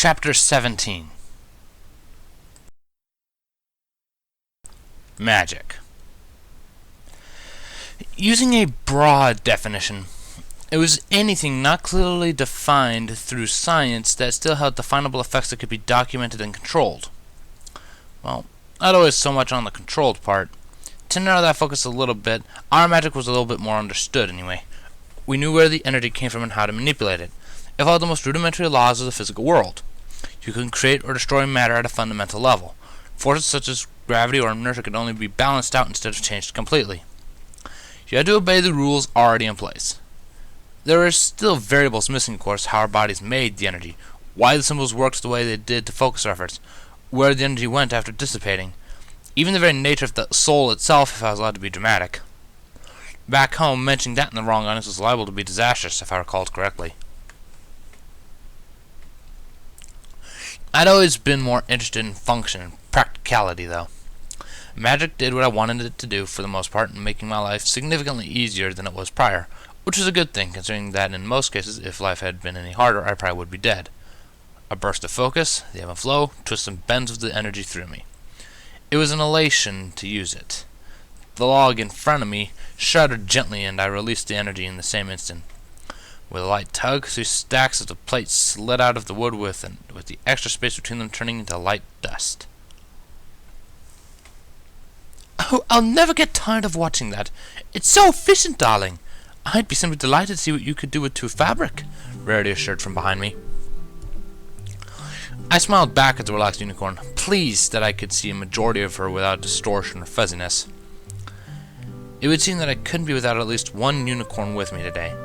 Chapter 17. Magic. Using a broad definition, it was anything not clearly defined through science that still had definable effects that could be documented and controlled. Well, not always so much on the controlled part. To narrow that focus a little bit, our magic was a little bit more understood anyway. We knew where the energy came from and how to manipulate it. It followed the most rudimentary laws of the physical world. You can create or destroy matter at a fundamental level. Forces such as gravity or inertia could only be balanced out instead of changed completely. You had to obey the rules already in place. There are still variables missing, of course: how our bodies made the energy, why the symbols worked the way they did to focus our efforts, where the energy went after dissipating, even the very nature of the soul itself, if I was allowed to be dramatic. Back home, mentioning that in the wrong audience was liable to be disastrous, if I recalled correctly. I'd always been more interested in function and practicality, though. Magic did what I wanted it to do for the most part, in making my life significantly easier than it was prior, which was a good thing, considering that in most cases, if life had been any harder, I probably would be dead. A burst of focus, the ebb and flow, twists and bends of the energy through me. It was an elation to use it. The log in front of me shuddered gently, and I released the energy in the same instant. With a light tug, 3 stacks of the plates slid out of the wood with the extra space between them turning into light dust. Oh, I'll never get tired of watching that. It's so efficient, darling. I'd be simply delighted to see what you could do with 2 fabric, Rarity assured from behind me. I smiled back at the relaxed unicorn, pleased that I could see a majority of her without distortion or fuzziness. It would seem that I couldn't be without at least one unicorn with me today.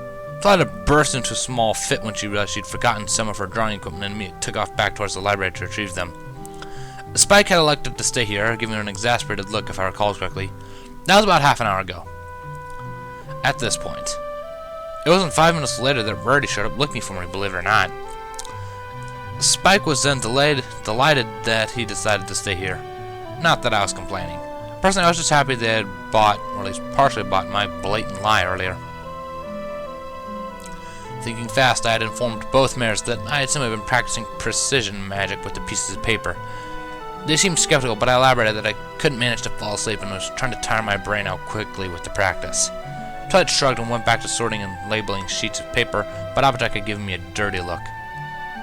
Clyda burst into a small fit when she realized she'd forgotten some of her drawing equipment and me took off back towards the library to retrieve them. Spike had elected to stay here, giving her an exasperated look if I recall correctly. That was about half an hour ago. At this point, it wasn't 5 minutes later that Rarity showed up looking for me, believe it or not. Spike was then delighted that he decided to stay here. Not that I was complaining. Personally, I was just happy they had bought, or at least partially bought, my blatant lie earlier. Thinking fast, I had informed both mares that I had simply been practicing precision magic with the pieces of paper. They seemed skeptical, but I elaborated that I couldn't manage to fall asleep and was trying to tire my brain out quickly with the practice. Twilight shrugged and went back to sorting and labeling sheets of paper, but Appetite had given me a dirty look.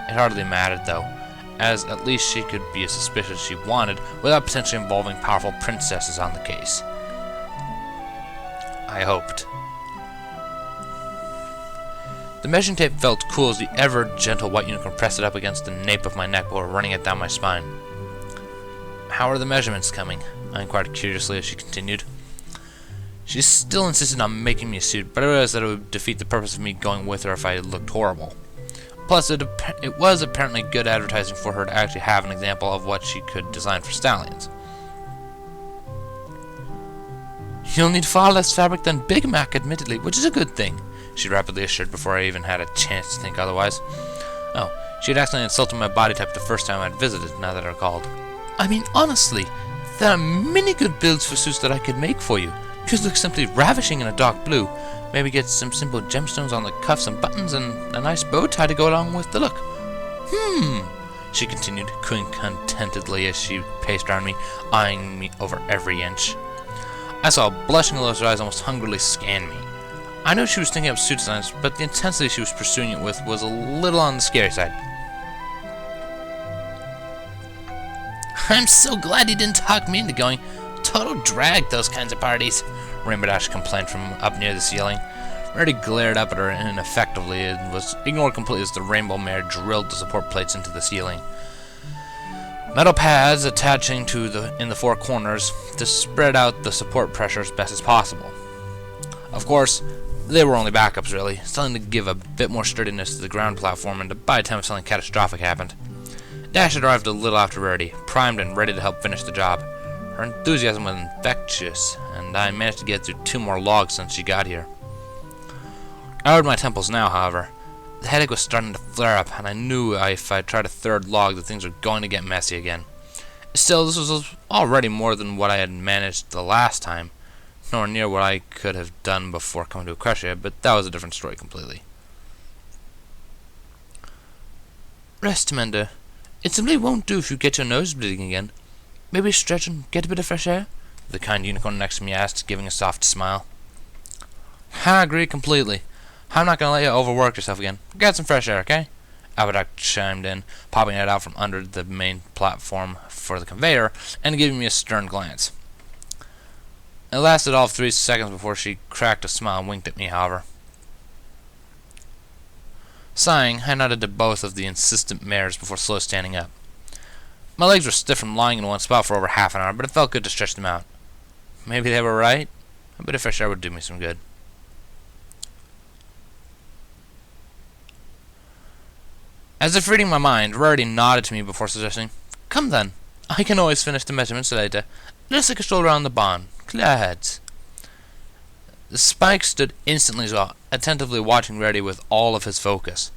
It hardly mattered, though, as at least she could be as suspicious as she wanted without potentially involving powerful princesses on the case. I hoped. The measuring tape felt cool as the ever-gentle white unicorn pressed it up against the nape of my neck before running it down my spine. How are the measurements coming? I inquired curiously as she continued. She still insisted on making me a suit, but I realized that it would defeat the purpose of me going with her if I looked horrible. Plus, it was apparently good advertising for her to actually have an example of what she could design for stallions. You'll need far less fabric than Big Mac, admittedly, which is a good thing, she rapidly assured before I even had a chance to think otherwise. Oh, she had accidentally insulted my body type the first time I'd visited, now that I recalled. I mean, honestly, there are many good builds for suits that I could make for you. Yours look simply ravishing in a dark blue. Maybe get some simple gemstones on the cuffs and buttons and a nice bow tie to go along with the look. She continued, cooing contentedly as she paced around me, eyeing me over every inch. I saw a blushing look as her eyes almost hungrily scanned me. I knew she was thinking up suit designs, but the intensity she was pursuing it with was a little on the scary side. I'm so glad you didn't talk me into going. Total drag, those kinds of parties, Rainbow Dash complained from up near the ceiling. Rarity glared up at her ineffectively and was ignored completely as the rainbow mare drilled the support plates into the ceiling. Metal pads attaching in the 4 corners to spread out the support pressure as best as possible. Of course, they were only backups really, something to give a bit more sturdiness to the ground platform and to buy time if something catastrophic happened. Dash had arrived a little after Rarity, primed and ready to help finish the job. Her enthusiasm was infectious, and I managed to get through 2 more logs since she got here. I owed my temples now, however. The headache was starting to flare up, and I knew if I tried a 3rd log that things were going to get messy again. Still, this was already more than what I had managed the last time, nor near what I could have done before coming to Acacia, but that was a different story completely. Rest, Mender. It simply won't do if you get your nose bleeding again. Maybe stretch and get a bit of fresh air? The kind unicorn next to me asked, giving a soft smile. I agree completely. I'm not gonna let you overwork yourself again. Get some fresh air, okay? Abaddon chimed in, popping it out from under the main platform for the conveyor, and giving me a stern glance. It lasted all of 3 seconds before she cracked a smile and winked at me, however. Sighing, I nodded to both of the insistent mares before slowly standing up. My legs were stiff from lying in one spot for over half an hour, but it felt good to stretch them out. Maybe they were right. A bit of fresh air would do me some good. As if reading my mind, Rarity nodded to me before suggesting, "Come then. I can always finish the measurements later. Let's take a stroll around the barn. Clear heads." Spike stood instantly as well, attentively watching Rarity with all of his focus.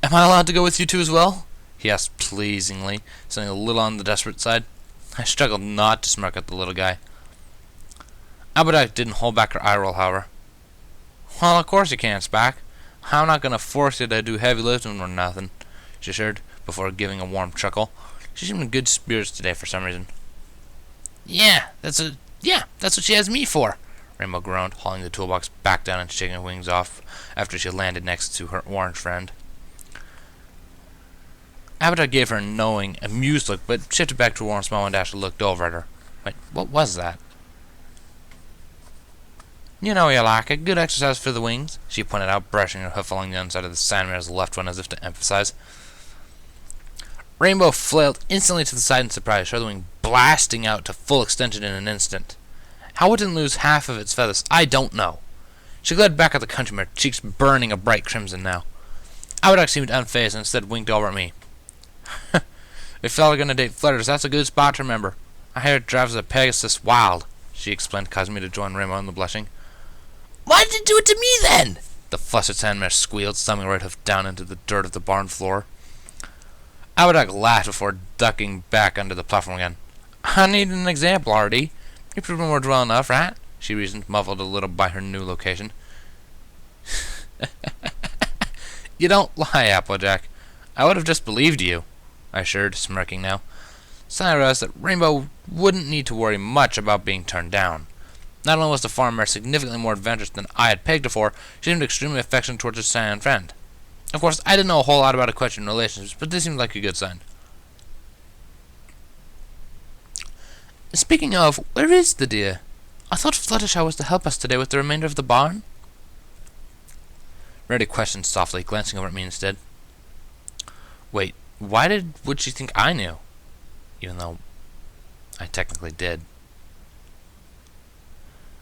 "Am I allowed to go with you two as well?" he asked pleasingly, something a little on the desperate side. I struggled not to smirk at the little guy. Abaddon didn't hold back her eye roll, however. "Well, of course you can, Spike. I'm not going to force you to do heavy lifting or nothing," she assured, before giving a warm chuckle. She seemed in good spirits today for some reason. Yeah, that's what she has me for," Rainbow groaned, hauling the toolbox back down and shaking her wings off after she landed next to her orange friend. Abaddon gave her a knowing, amused look, but shifted back to a warm smile when Dasher looked over at her. Wait, what was that? "You know you like it. Good exercise for the wings," she pointed out, brushing her hoof along the underside of the sandmare's left one as if to emphasize. Rainbow flailed instantly to the side in surprise, her wing blasting out to full extension in an instant. How it didn't lose half of its feathers, I don't know. She glared back at the countrymare, cheeks burning a bright crimson now. Abaddon seemed unfazed and instead winked over at me. "If y'all are gonna date flirters, that's a good spot to remember. I hear it drives a Pegasus wild," she explained, causing me to join Rainbow in the blushing. "Why did you do it to me then?" the flustered sandmare squealed, slamming her right hoof down into the dirt of the barn floor. Abaddon laughed before ducking back under the platform again. "I need an example, Artie. You've proven we're well enough, right?" she reasoned, muffled a little by her new location. "You don't lie, Applejack. I would have just believed you," I assured, smirking now. Suddenly I realized that Rainbow wouldn't need to worry much about being turned down. Not only was the farm mare significantly more adventurous than I had pegged her for, she seemed extremely affectionate towards her cyan friend. Of course, I didn't know a whole lot about equestrian relationships, but this seemed like a good sign. "Speaking of, where is the deer? I thought Fluttershy was to help us today with the remainder of the barn." Rarity questioned softly, glancing over at me instead. Wait, why would she think I knew? Even though I technically did.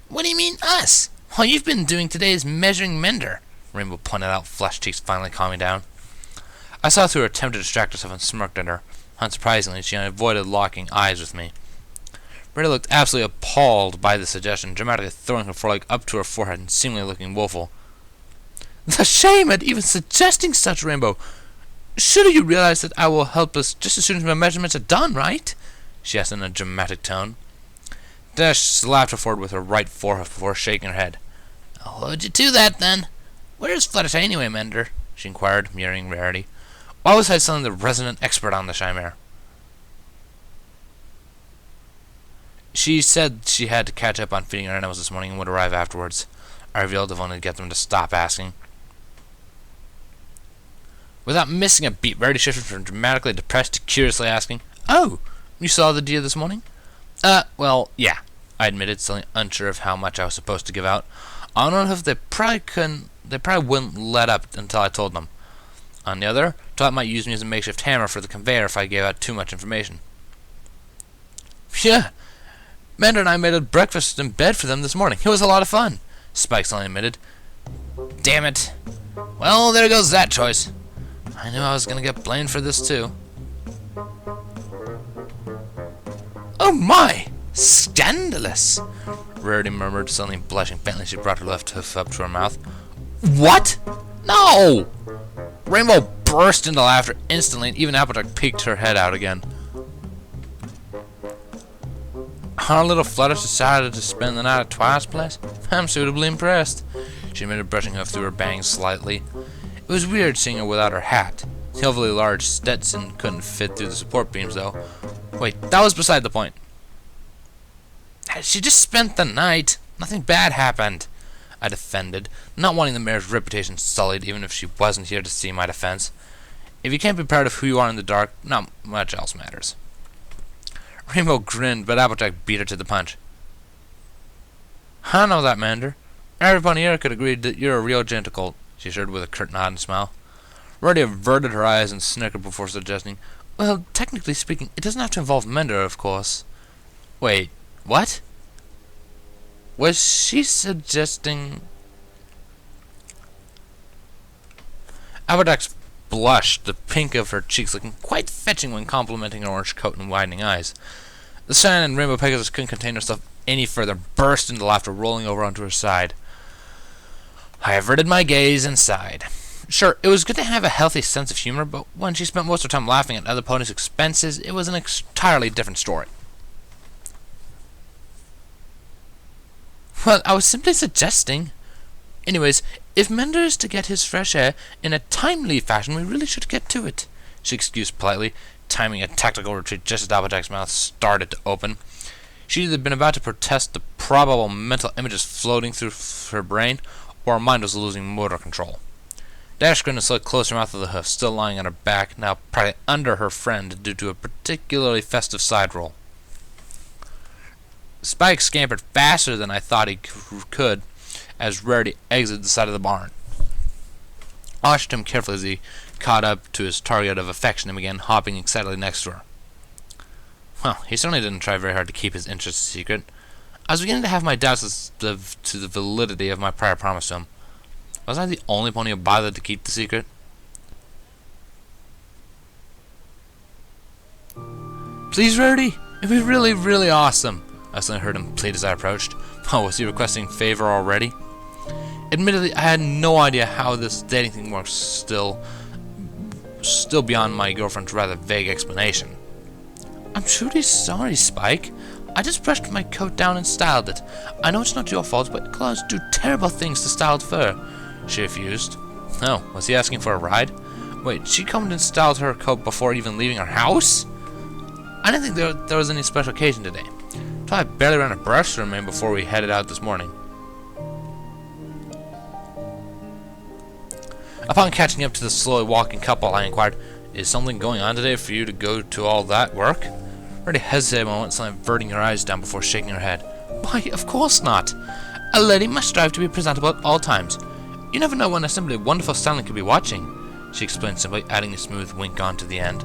"What do you mean, us? All you've been doing today is measuring Mender," Rainbow pointed out, flushed cheeks finally calming down. I saw through her attempt to distract herself and smirked at her. Unsurprisingly, she avoided locking eyes with me. Rita looked absolutely appalled by the suggestion, dramatically throwing her foreleg up to her forehead and seemingly looking woeful. "The shame at even suggesting such, Rainbow! Surely you realize that I will help us just as soon as my measurements are done, right?" she asked in a dramatic tone. Dash slapped her forward with her right forehoof before shaking her head. "I'll hold you to that, then. Where is Fluttershy anyway, Mender?" she inquired, mirroring Rarity. Why was I suddenly the resident expert on the Chimera? She said she had to catch up on feeding her animals this morning and would arrive afterwards. I revealed if only to get them to stop asking. Without missing a beat, Rarity shifted from dramatically depressed to curiously asking, "Oh, you saw the deer this morning?" Well, yeah, I admitted, still unsure of how much I was supposed to give out. On one hand, they probably wouldn't let up until I told them. On the other, Tot might use me as a makeshift hammer for the conveyor if I gave out too much information. "Yeah, Mender and I made a breakfast in bed for them this morning. It was a lot of fun," Spike suddenly admitted. "Damn it. Well, there goes that choice. I knew I was going to get blamed for this, too." "Oh my! Scandalous!" Rarity murmured, suddenly blushing faintly. She brought her left hoof up to her mouth. "What? No!" Rainbow burst into laughter instantly, and even Applejack peeked her head out again. "Our little Fluttershy decided to spend the night at Twice Place? I'm suitably impressed." She admitted, brushing her through her bangs slightly. It was weird seeing her without her hat. The overly large Stetson couldn't fit through the support beams, though. Wait, that was beside the point. She just spent the night. Nothing bad happened, I defended, not wanting the mayor's reputation sullied, even if she wasn't here to see my defense. If you can't be proud of who you are in the dark, not much else matters. Rainbow grinned, but Applejack beat her to the punch. I know that, Mander. Everybody here could agree that you're a real gentlecolt, she assured with a curt nod and smile. Rarity averted her eyes and snickered before suggesting, well, technically speaking, it doesn't have to involve Mander, of course. Wait, what? Was she suggesting... Applejack blushed, the pink of her cheeks looking quite fetching when complimenting her orange coat and widening eyes. The Cyan and Rainbow Pegasus couldn't contain herself any further, burst into laughter, rolling over onto her side. I averted my gaze and sighed. Sure, it was good to have a healthy sense of humor, but when she spent most of her time laughing at other ponies' expenses, it was an entirely different story. Well, I was simply suggesting. Anyways, if Mender is to get his fresh air in a timely fashion, we really should get to it, she excused politely, timing a tactical retreat just as Applejack's mouth started to open. She'd either been about to protest the probable mental images floating through her brain, or her mind was losing motor control. Dash grinned and slid closer mouth of the hoof, still lying on her back, now practically under her friend due to a particularly festive side roll. Spike scampered faster than I thought he could as Rarity exited the side of the barn. I watched him carefully as he caught up to his target of affection and began hopping excitedly next to her. Well, he certainly didn't try very hard to keep his interest a secret. I was beginning to have my doubts as to the validity of my prior promise to him. Was I the only pony who bothered to keep the secret? Please, Rarity, it'd be really, really awesome, I suddenly heard him plead as I approached. Oh, was he requesting favor already? Admittedly, I had no idea how this dating thing works, still beyond my girlfriend's rather vague explanation. I'm truly sorry, Spike. I just brushed my coat down and styled it. I know it's not your fault, but claws do terrible things to styled fur, she refused. Oh, was he asking for a ride? Wait, she combed and styled her coat before even leaving her house? I didn't think there was any special occasion today. I barely ran a brush through me before we headed out this morning. Upon catching up to the slowly walking couple, I inquired, is something going on today for you to go to all that work? Rarity hesitated a moment, suddenly averting her eyes down before shaking her head. Why, of course not. A lady must strive to be presentable at all times. You never know when a simply wonderful styling could be watching, she explained simply, adding a smooth wink on to the end.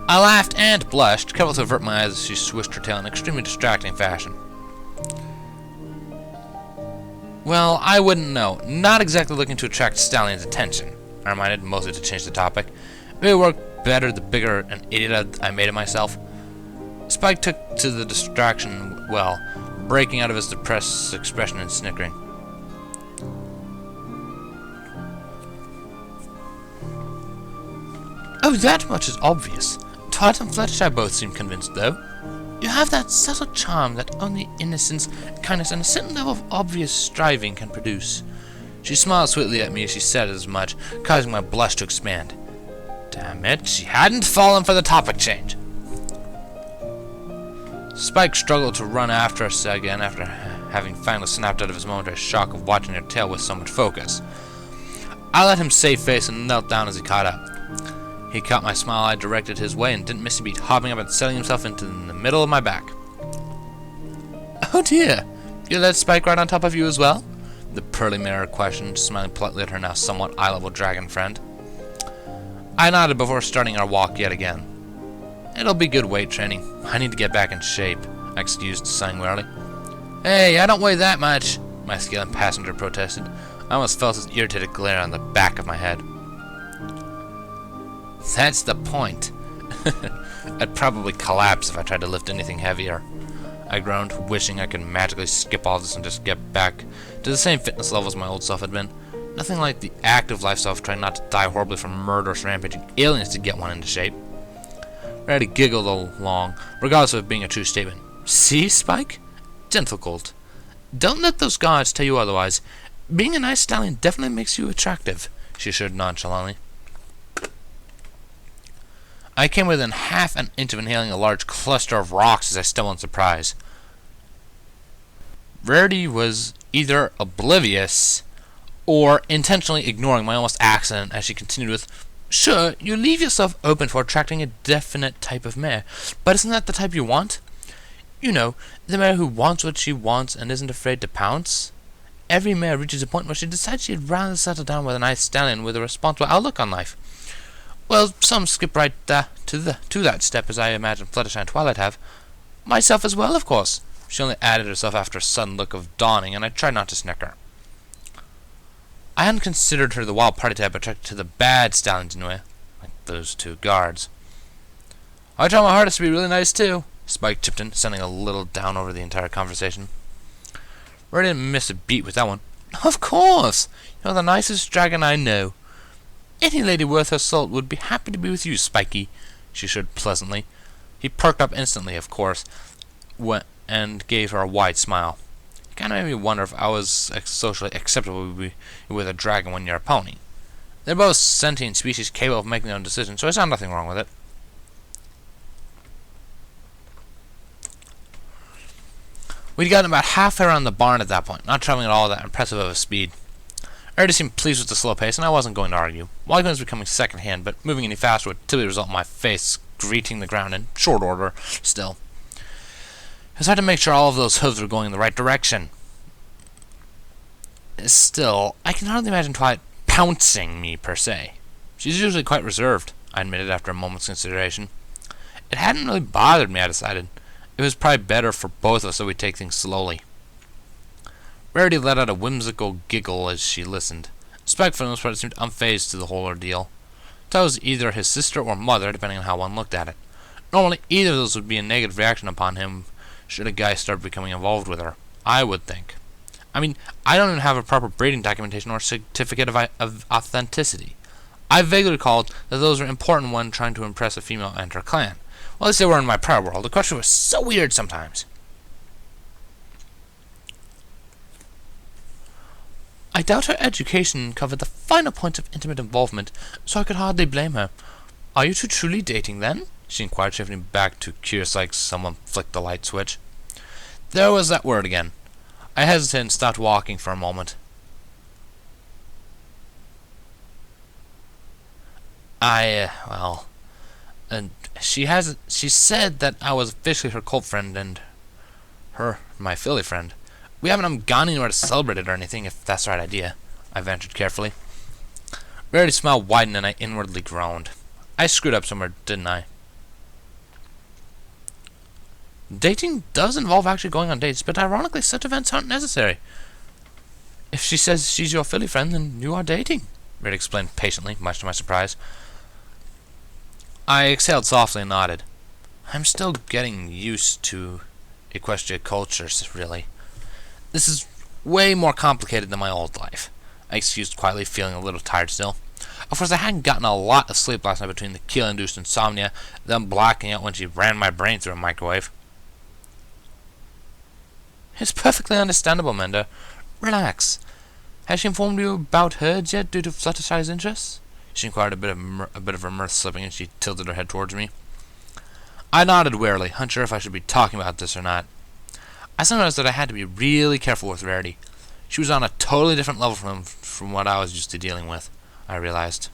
I laughed and blushed, careful to avert my eyes as she swished her tail in extremely distracting fashion. Well, I wouldn't know. Not exactly looking to attract Stallion's attention, I reminded, mostly to change the topic. Maybe it worked better the bigger an idiot I made of myself. Spike took to the distraction well, breaking out of his depressed expression and snickering. Oh, that much is obvious. Tart and Fluttershy both seem convinced, though. You have that subtle charm that only innocence, kindness, and a certain level of obvious striving can produce. She smiled sweetly at me as she said as much, causing my blush to expand. Damn it, she hadn't fallen for the topic change. Spike struggled to run after us again after having finally snapped out of his momentary shock of watching her tail with so much focus. I let him save face and knelt down as he caught up. He caught my smile I directed his way and didn't miss a beat, hopping up and settling himself into the middle of my back. Oh dear, you let Spike ride on top of you as well? The pearly mirror questioned, smiling politely at her now somewhat eye-level dragon friend. I nodded before starting our walk yet again. It'll be good weight training. I need to get back in shape, I excused, sighing wearily. Hey, I don't weigh that much, my scaling passenger protested. I almost felt his irritated glare on the back of my head. That's the point. I'd probably collapse if I tried to lift anything heavier. I groaned, wishing I could magically skip all this and just get back to the same fitness level as my old self had been. Nothing like the active lifestyle of trying not to die horribly from murderous rampaging aliens to get one into shape. Rarity giggled along, regardless of it being a true statement. See, Spike? Gentlecolt. Don't let those guards tell you otherwise. Being a nice stallion definitely makes you attractive, she assured nonchalantly. I came within half an inch of inhaling a large cluster of rocks as I stumbled in surprise. Rarity was either oblivious or intentionally ignoring my almost accident as she continued with, "Sure, you leave yourself open for attracting a definite type of mare, but isn't that the type you want? You know, the mare who wants what she wants and isn't afraid to pounce. Every mare reaches a point where she decides she'd rather settle down with a nice stallion with a responsible outlook on life. Well, some skip right to that step, as I imagine Fluttershy and Twilight have. Myself as well, of course." She only added herself after a sudden look of dawning, and I tried not to snicker. I hadn't considered her the wild party type attracted to the bad stallions in a way, like those two guards. "I try my hardest to be really nice too," Spike chipped in, sounding a little down over the entire conversation. Rarity didn't miss a beat with that one. "Of course! You're the nicest dragon I know. Any lady worth her salt would be happy to be with you, Spiky," she assured pleasantly. He perked up instantly, of course, and gave her a wide smile. It kind of made me wonder if I was socially acceptable with a dragon when you're a pony. They're both sentient species capable of making their own decisions, so I saw nothing wrong with it. We'd gotten about halfway around the barn at that point, not traveling at all that impressive of a speed. Rarity seemed pleased with the slow pace, and I wasn't going to argue. Walking was becoming second-hand, but moving any faster would typically result in my face greeting the ground in short order still. It was hard to make sure all of those hooves were going in the right direction. Still, I can hardly imagine Twilight pouncing me, per se. She's usually quite reserved, I admitted after a moment's consideration. It hadn't really bothered me, I decided. It was probably better for both of us so we take things slowly. Rarity let out a whimsical giggle as she listened. Spike, for the most part, seemed unfazed to the whole ordeal. That was either his sister or mother, depending on how one looked at it. Normally, either of those would be a negative reaction upon him should a guy start becoming involved with her, I would think. I mean, I don't even have a proper breeding documentation or certificate of authenticity. I vaguely recalled that those were important when trying to impress a female and her clan. Well, at least they were in my prior world. The question was so weird sometimes. I doubt her education covered the finer points of intimate involvement, so I could hardly blame her. "Are you two truly dating, then?" she inquired, shifting back to curious like someone flicked the light switch. There was that word again. I hesitated and stopped walking for a moment. She said that I was officially her cult friend and her my filly friend. We haven't gone anywhere to celebrate it or anything, if that's the right idea, I ventured carefully. Rarity's smile widened and I inwardly groaned. I screwed up somewhere, didn't I? Dating does involve actually going on dates, but ironically such events aren't necessary. If she says she's your filly friend, then you are dating, Rarity explained patiently, much to my surprise. I exhaled softly and nodded. I'm still getting used to equestria cultures, really. This is way more complicated than my old life, I excused quietly, feeling a little tired still. Of course, I hadn't gotten a lot of sleep last night between the Keel-induced insomnia, then blacking out when she ran my brain through a microwave. It's perfectly understandable, Menda. Relax. Has she informed you about hers yet due to Fluttershy's interests? She inquired, a bit of her mirth slipping, and she tilted her head towards me. I nodded wearily, unsure if I should be talking about this or not. I soon realized that I had to be really careful with Rarity. She was on a totally different level from what I was used to dealing with, I realized.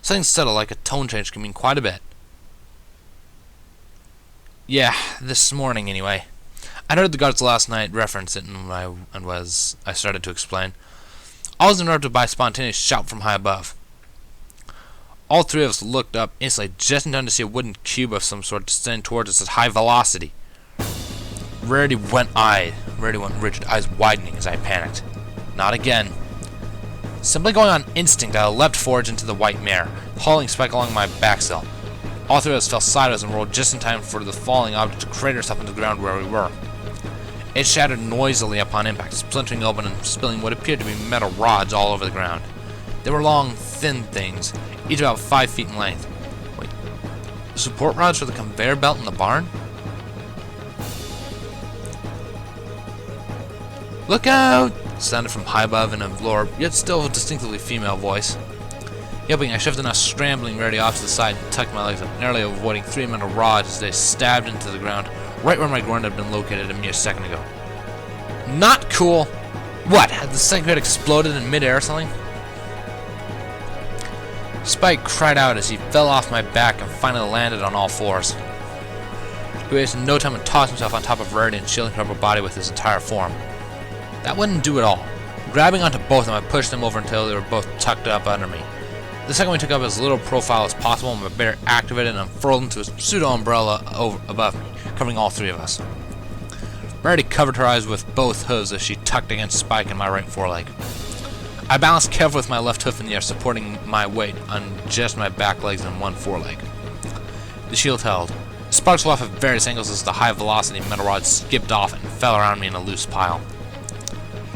Something subtle like a tone change can mean quite a bit. Yeah, this morning anyway. I'd heard the guards last night reference it, and I started to explain. I was interrupted by a spontaneous shout from high above. All three of us looked up instantly, just in time to see a wooden cube of some sort descending towards us at high velocity. Rarity went rigid, eyes widening as I panicked. Not again. Simply going on instinct, I leapt forward into the white mare, hauling Spike along my backsail. All three of us fell sideways and rolled just in time for the falling object to crater itself into the ground where we were. It shattered noisily upon impact, splintering open and spilling what appeared to be metal rods all over the ground. They were long, thin things, each about 5 feet in length. Wait, support rods for the conveyor belt in the barn? Look out! Sounded from high above in a lower, yet still distinctively female voice. Yelping, I shoved the now scrambling Rarity off to the side and tucked my legs up, narrowly avoiding 3 metal rods as they stabbed into the ground, right where my groin had been located a mere second ago. Not cool! What, had the second grade exploded in mid-air or something? Spike cried out as he fell off my back and finally landed on all fours. He wasted no time and tossed himself on top of Rarity and shielding her upper body with his entire form. That wouldn't do it all. Grabbing onto both of them, I pushed them over until they were both tucked up under me. The second one took up as little profile as possible, and my bear activated and unfurled into a pseudo-umbrella above me, covering all 3 of us. Rarity covered her eyes with both hooves as she tucked against Spike in my right foreleg. I balanced carefully with my left hoof in the air, supporting my weight on just my back legs and one foreleg. The shield held. Sparks flew off at various angles as the high-velocity metal rod skipped off and fell around me in a loose pile.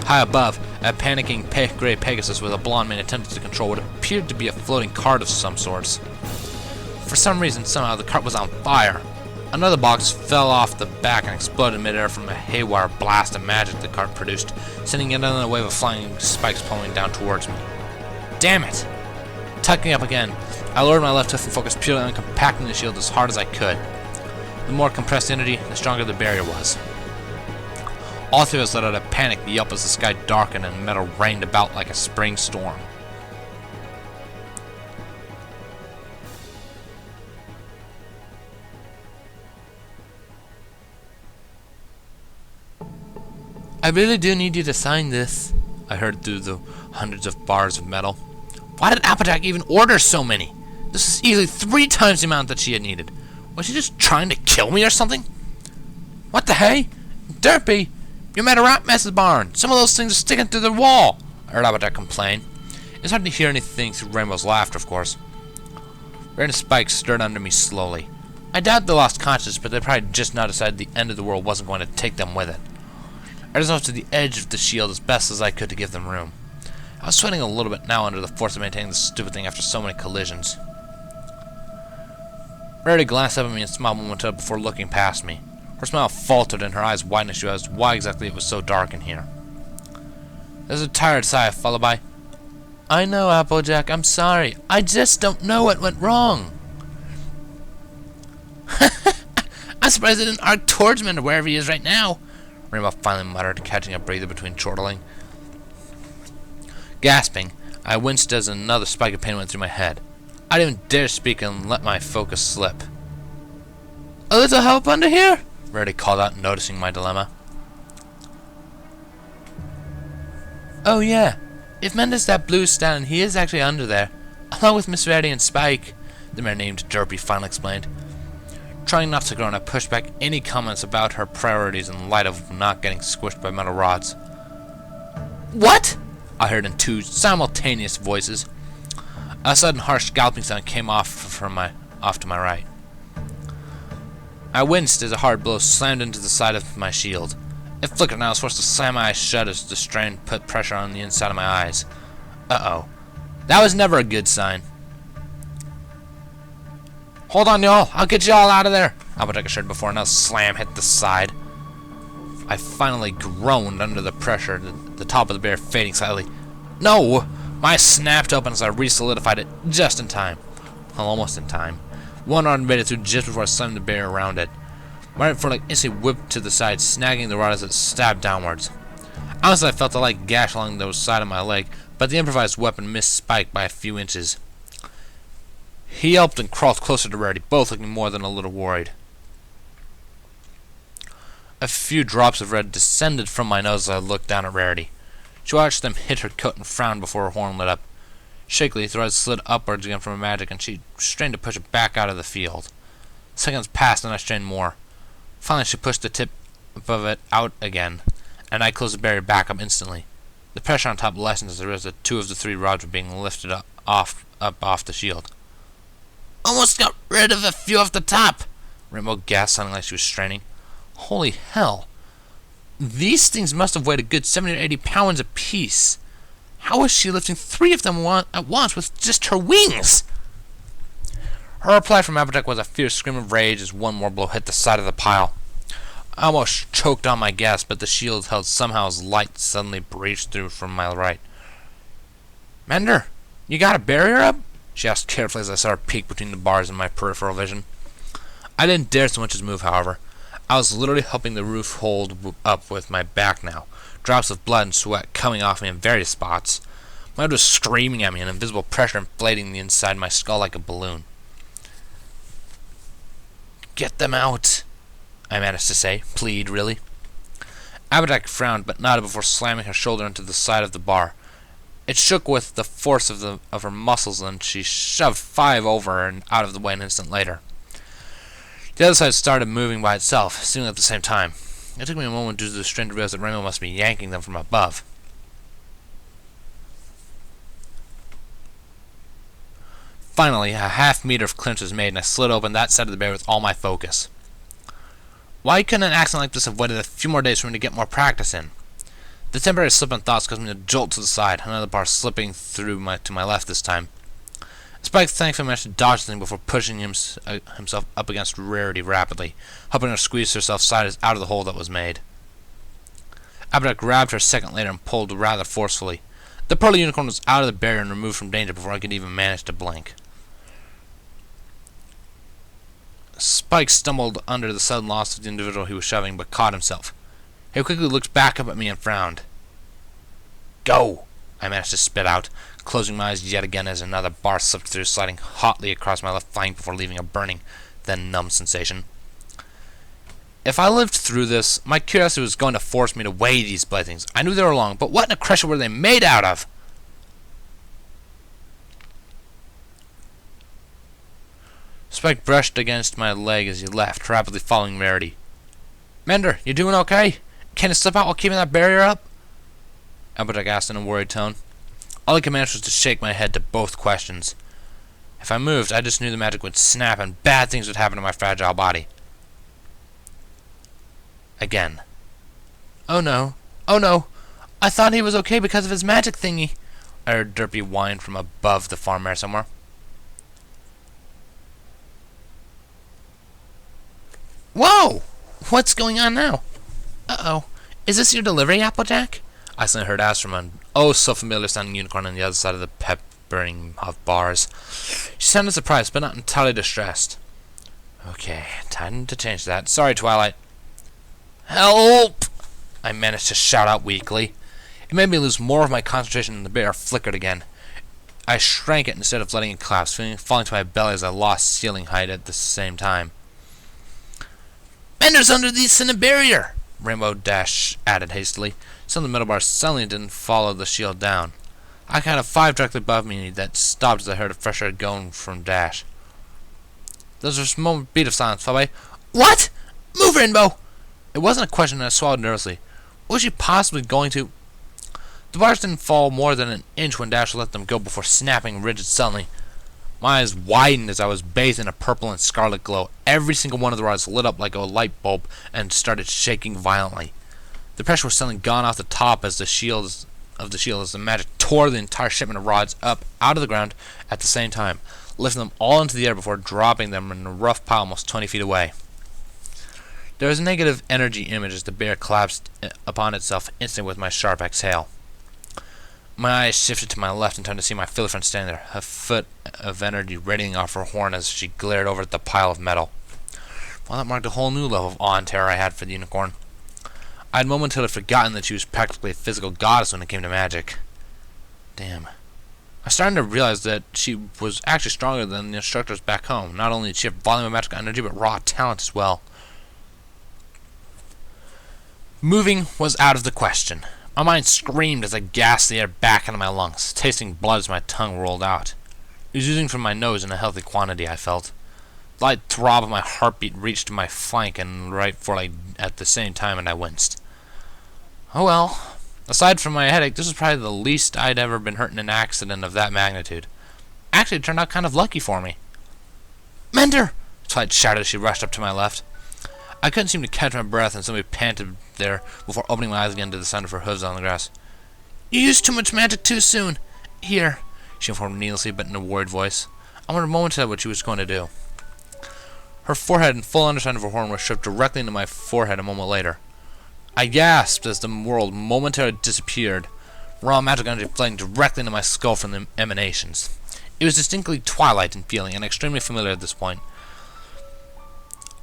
High above, a panicking gray Pegasus with a blonde mane attempted to control what appeared to be a floating cart of some sorts. For some reason, somehow, the cart was on fire. Another box fell off the back and exploded in midair from a haywire blast of magic the cart produced, sending yet another wave of flying spikes pulling down towards me. Damn it! Tucking up again, I lowered my left hoof and focused purely on compacting the shield as hard as I could. The more compressed entity, the stronger the barrier was. All 3 of us let out a panicked yelp as the sky darkened and metal rained about like a spring storm. I really do need you to sign this, I heard through the hundreds of bars of metal. Why did Applejack even order so many? This is easily 3 times the amount that she had needed. Was she just trying to kill me or something? What the hey? Derpy! You made a rat mess of the barn. Some of those things are sticking through the wall, I heard Applejack complain. It's hard to hear anything through Rainbow's laughter, of course. Red and Spike stirred under me slowly. I doubt they lost consciousness, but they probably just now decided the end of the world wasn't going to take them with it. I resolved to the edge of the shield as best as I could to give them room. I was sweating a little bit now under the force of maintaining this stupid thing after so many collisions. Rarity glanced up at me and smiled momentarily before looking past me. Her smile faltered and her eyes widened as she asked why exactly it was so dark in here. There's a tired sigh followed by, I know, Applejack, I'm sorry. I just don't know what went wrong. I'm surprised it didn't arc towards me or wherever he is right now, Rainbow finally muttered, catching a breather between chortling. Gasping, I winced as another spike of pain went through my head. I didn't even dare speak and let my focus slip. A little help under here? Rarity called out, noticing my dilemma. Oh yeah, if Mendes that blue stand, he is actually under there, along with Miss Rarity and Spike, the man named DERPY finally explained. Trying not to groan, I pushed back any comments about her priorities in light of not getting squished by metal rods. What? I heard in 2 simultaneous voices. A sudden harsh galloping sound came off to my right. I winced as a hard blow slammed into the side of my shield. It flickered and I was forced to slam my eyes shut as the strain put pressure on the inside of my eyes. Uh-oh. That was never a good sign. Hold on, y'all. I'll get y'all out of there. Applejack assured before another slam hit the side. I finally groaned under the pressure, the top of the bear fading slightly. No! My eyes snapped open as I re-solidified it just in time. Well, almost in time. One arm made it through just before I slammed the bear around it. My right foreleg instantly whipped to the side, snagging the rod as it stabbed downwards. Honestly, I felt a light gash along the side of my leg, but the improvised weapon missed Spike by a few inches. He yelped and crawled closer to Rarity, both looking more than a little worried. A few drops of red descended from my nose as I looked down at Rarity. She watched them hit her coat and frowned before her horn lit up. Shakily, threads slid upwards again from her magic, and she strained to push it back out of the field. Seconds passed, and I strained more. Finally, she pushed the tip of it out again, and I closed the barrier back up instantly. The pressure on top lessened as I realized that 2 of the 3 rods were being lifted up off the shield. Almost got rid of a few off the top, Rainbow gasped, sounding like she was straining. Holy hell. These things must have weighed a good 70 or 80 pounds apiece. How was she lifting 3 of them at once with just her wings? Her reply from Applejack was a fierce scream of rage as one more blow hit the side of the pile. I almost choked on my gas, but the shield held somehow as light suddenly breached through from my right. Mender, you got a barrier up? she asked carefully as I saw her peek between the bars in my peripheral vision. I didn't dare so much as move, however. I was literally helping the roof hold up with my back now, drops of blood and sweat coming off me in various spots. My head was screaming at me, and invisible pressure inflating the inside my skull like a balloon. "Get them out," I managed to say. Plead, really. Applejack frowned, but nodded before slamming her shoulder into the side of the bar. It shook with the force of her muscles, and she shoved 5 over and out of the way an instant later. The other side started moving by itself, seemingly at the same time. It took me a moment due to the strain to realize that Rainbow must be yanking them from above. Finally, a half-meter of clinch was made, and I slid open that side of the barrier with all my focus. Why couldn't an accident like this have waited a few more days for me to get more practice in? The temporary slip in thoughts caused me to jolt to the side, another bar slipping through to my left this time. Spike thankfully managed to dodge the thing before pushing himself up against Rarity rapidly, helping her squeeze herself sideways out of the hole that was made. Applejack grabbed her a second later and pulled rather forcefully. The pearly unicorn was out of the barrier and removed from danger before I could even manage to blink. Spike stumbled under the sudden loss of the individual he was shoving, but caught himself. He quickly looked back up at me and frowned. "Go!" I managed to spit out, closing my eyes yet again as another bar slipped through, sliding hotly across my left flank before leaving a burning, then numb sensation. If I lived through this, my curiosity was going to force me to weigh these playthings. I knew they were long, but what in a crusher were they made out of? Spike brushed against my leg as he left, rapidly following Rarity. "Mender, you doing okay? Can you slip out while keeping that barrier up?" Applejack asked in a worried tone. All I could manage was to shake my head to both questions. If I moved, I just knew the magic would snap and bad things would happen to my fragile body. Again. "Oh no. Oh no. I thought he was okay because of his magic thingy," I heard DERPY whine from above the farm area somewhere. "Whoa! What's going on now? Uh-oh. Is this your delivery, Applejack?" I suddenly heard ask from an oh-so-familiar sounding unicorn on the other side of the peppering of bars. She sounded surprised, but not entirely distressed. Okay, time to change that. Sorry, Twilight. "Help!" I managed to shout out weakly. It made me lose more of my concentration, and the bear flickered again. I shrank it instead of letting it collapse, falling to my belly as I lost ceiling height at the same time. "Bender's under the ascendant barrier!" Rainbow Dash added hastily. Some of the metal bars suddenly didn't follow the shield down. I counted 5 directly above me that stopped as I heard a fresh air going from Dash. There was a moment beat of silence, followed by, "What? Move, Rainbow!" It wasn't a question, and I swallowed nervously. What was she possibly going to? The bars didn't fall more than an inch when Dash let them go before snapping rigid suddenly. My eyes widened as I was bathed in a purple and scarlet glow. Every single one of the rods lit up like a light bulb and started shaking violently. The pressure was suddenly gone off the top as the shield as the magic tore the entire shipment of rods up out of the ground at the same time, lifting them all into the air before dropping them in a rough pile almost 20 feet away. There was a negative energy image as the bear collapsed upon itself instantly with my sharp exhale. My eyes shifted to my left and turned to see my filly friend standing there, a foot of energy radiating off her horn as she glared over at the pile of metal. Well, that marked a whole new level of awe and terror I had for the unicorn. I had momentarily forgotten that she was practically a physical goddess when it came to magic. Damn. I was starting to realize that she was actually stronger than the instructors back home. Not only did she have volume of magical energy, but raw talent as well. Moving was out of the question. My mind screamed as I gasped the air back into my lungs, tasting blood as my tongue rolled out. It was oozing from my nose in a healthy quantity, I felt. The light throb of my heartbeat reached my flank and right foreleg at the same time, and I winced. Oh well. Aside from my headache, this was probably the least I'd ever been hurt in an accident of that magnitude. Actually, it turned out kind of lucky for me. "Mender!" Twilight shouted as she rushed up to my left. I couldn't seem to catch my breath, and somebody panted there before opening my eyes again to the sound of her hooves on the grass. "You used too much magic too soon. Here," she informed needlessly, but in a worried voice. I wondered momentarily what she was going to do. Her forehead and full underside of her horn were shoved directly into my forehead a moment later. I gasped as the world momentarily disappeared, raw magic energy flooding directly into my skull from the emanations. It was distinctly twilight in feeling and extremely familiar at this point.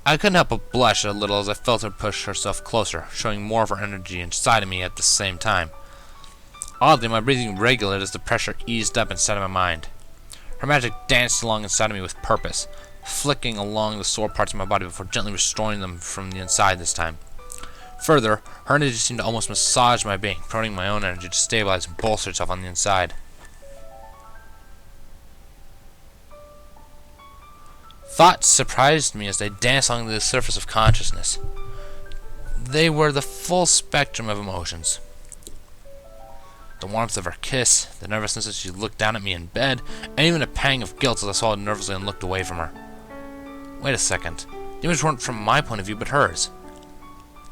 I couldn't help but blush a little as I felt her push herself closer, showing more of her energy inside of me at the same time. Oddly, my breathing regulated as the pressure eased up inside of my mind. Her magic danced along inside of me with purpose, flicking along the sore parts of my body before gently restoring them from the inside this time. Further, her energy seemed to almost massage my being, promoting my own energy to stabilize and bolster itself on the inside. Thoughts surprised me as they danced along the surface of consciousness. They were the full spectrum of emotions. The warmth of her kiss, the nervousness as she looked down at me in bed, and even a pang of guilt as I swallowed nervously and looked away from her. Wait a second. The images weren't from my point of view, but hers.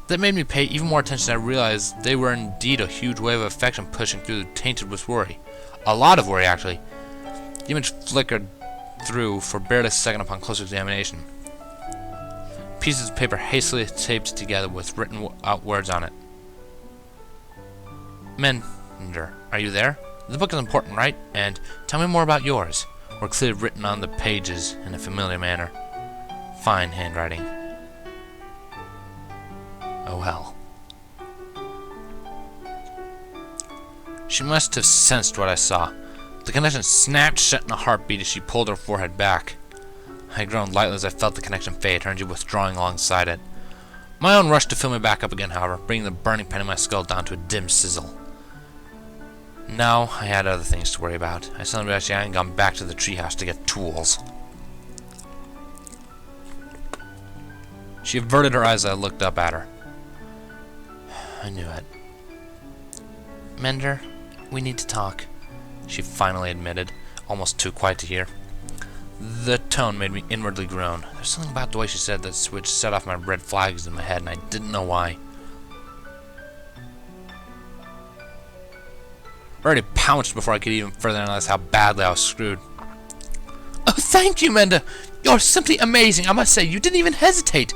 That made me pay even more attention as I realized they were indeed a huge wave of affection pushing through, tainted with worry. A lot of worry, actually. The image flickered through for barely a second upon closer examination. Pieces of paper hastily taped together with written out words on it. Mender, are you there? The book is important, right? And tell me more about yours. Were clearly written on the pages in a familiar manner. Fine handwriting. Oh well. She must have sensed what I saw. The connection snapped shut in a heartbeat as she pulled her forehead back. I groaned lightly as I felt the connection fade, her energy withdrawing alongside it. My own rushed to fill me back up again, however, bringing the burning pain in my skull down to a dim sizzle. Now I had other things to worry about. I suddenly realized I hadn't gone back to the treehouse to get tools. She averted her eyes as I looked up at her. I knew it. Mender, we need to talk, she finally admitted, almost too quiet to hear. The tone made me inwardly groan. There's something about the way she said that which set off my red flags in my head, and I didn't know why. I already pounced before I could even further analyze how badly I was screwed. Oh, thank you, Menda! You're simply amazing, I must say. You didn't even hesitate.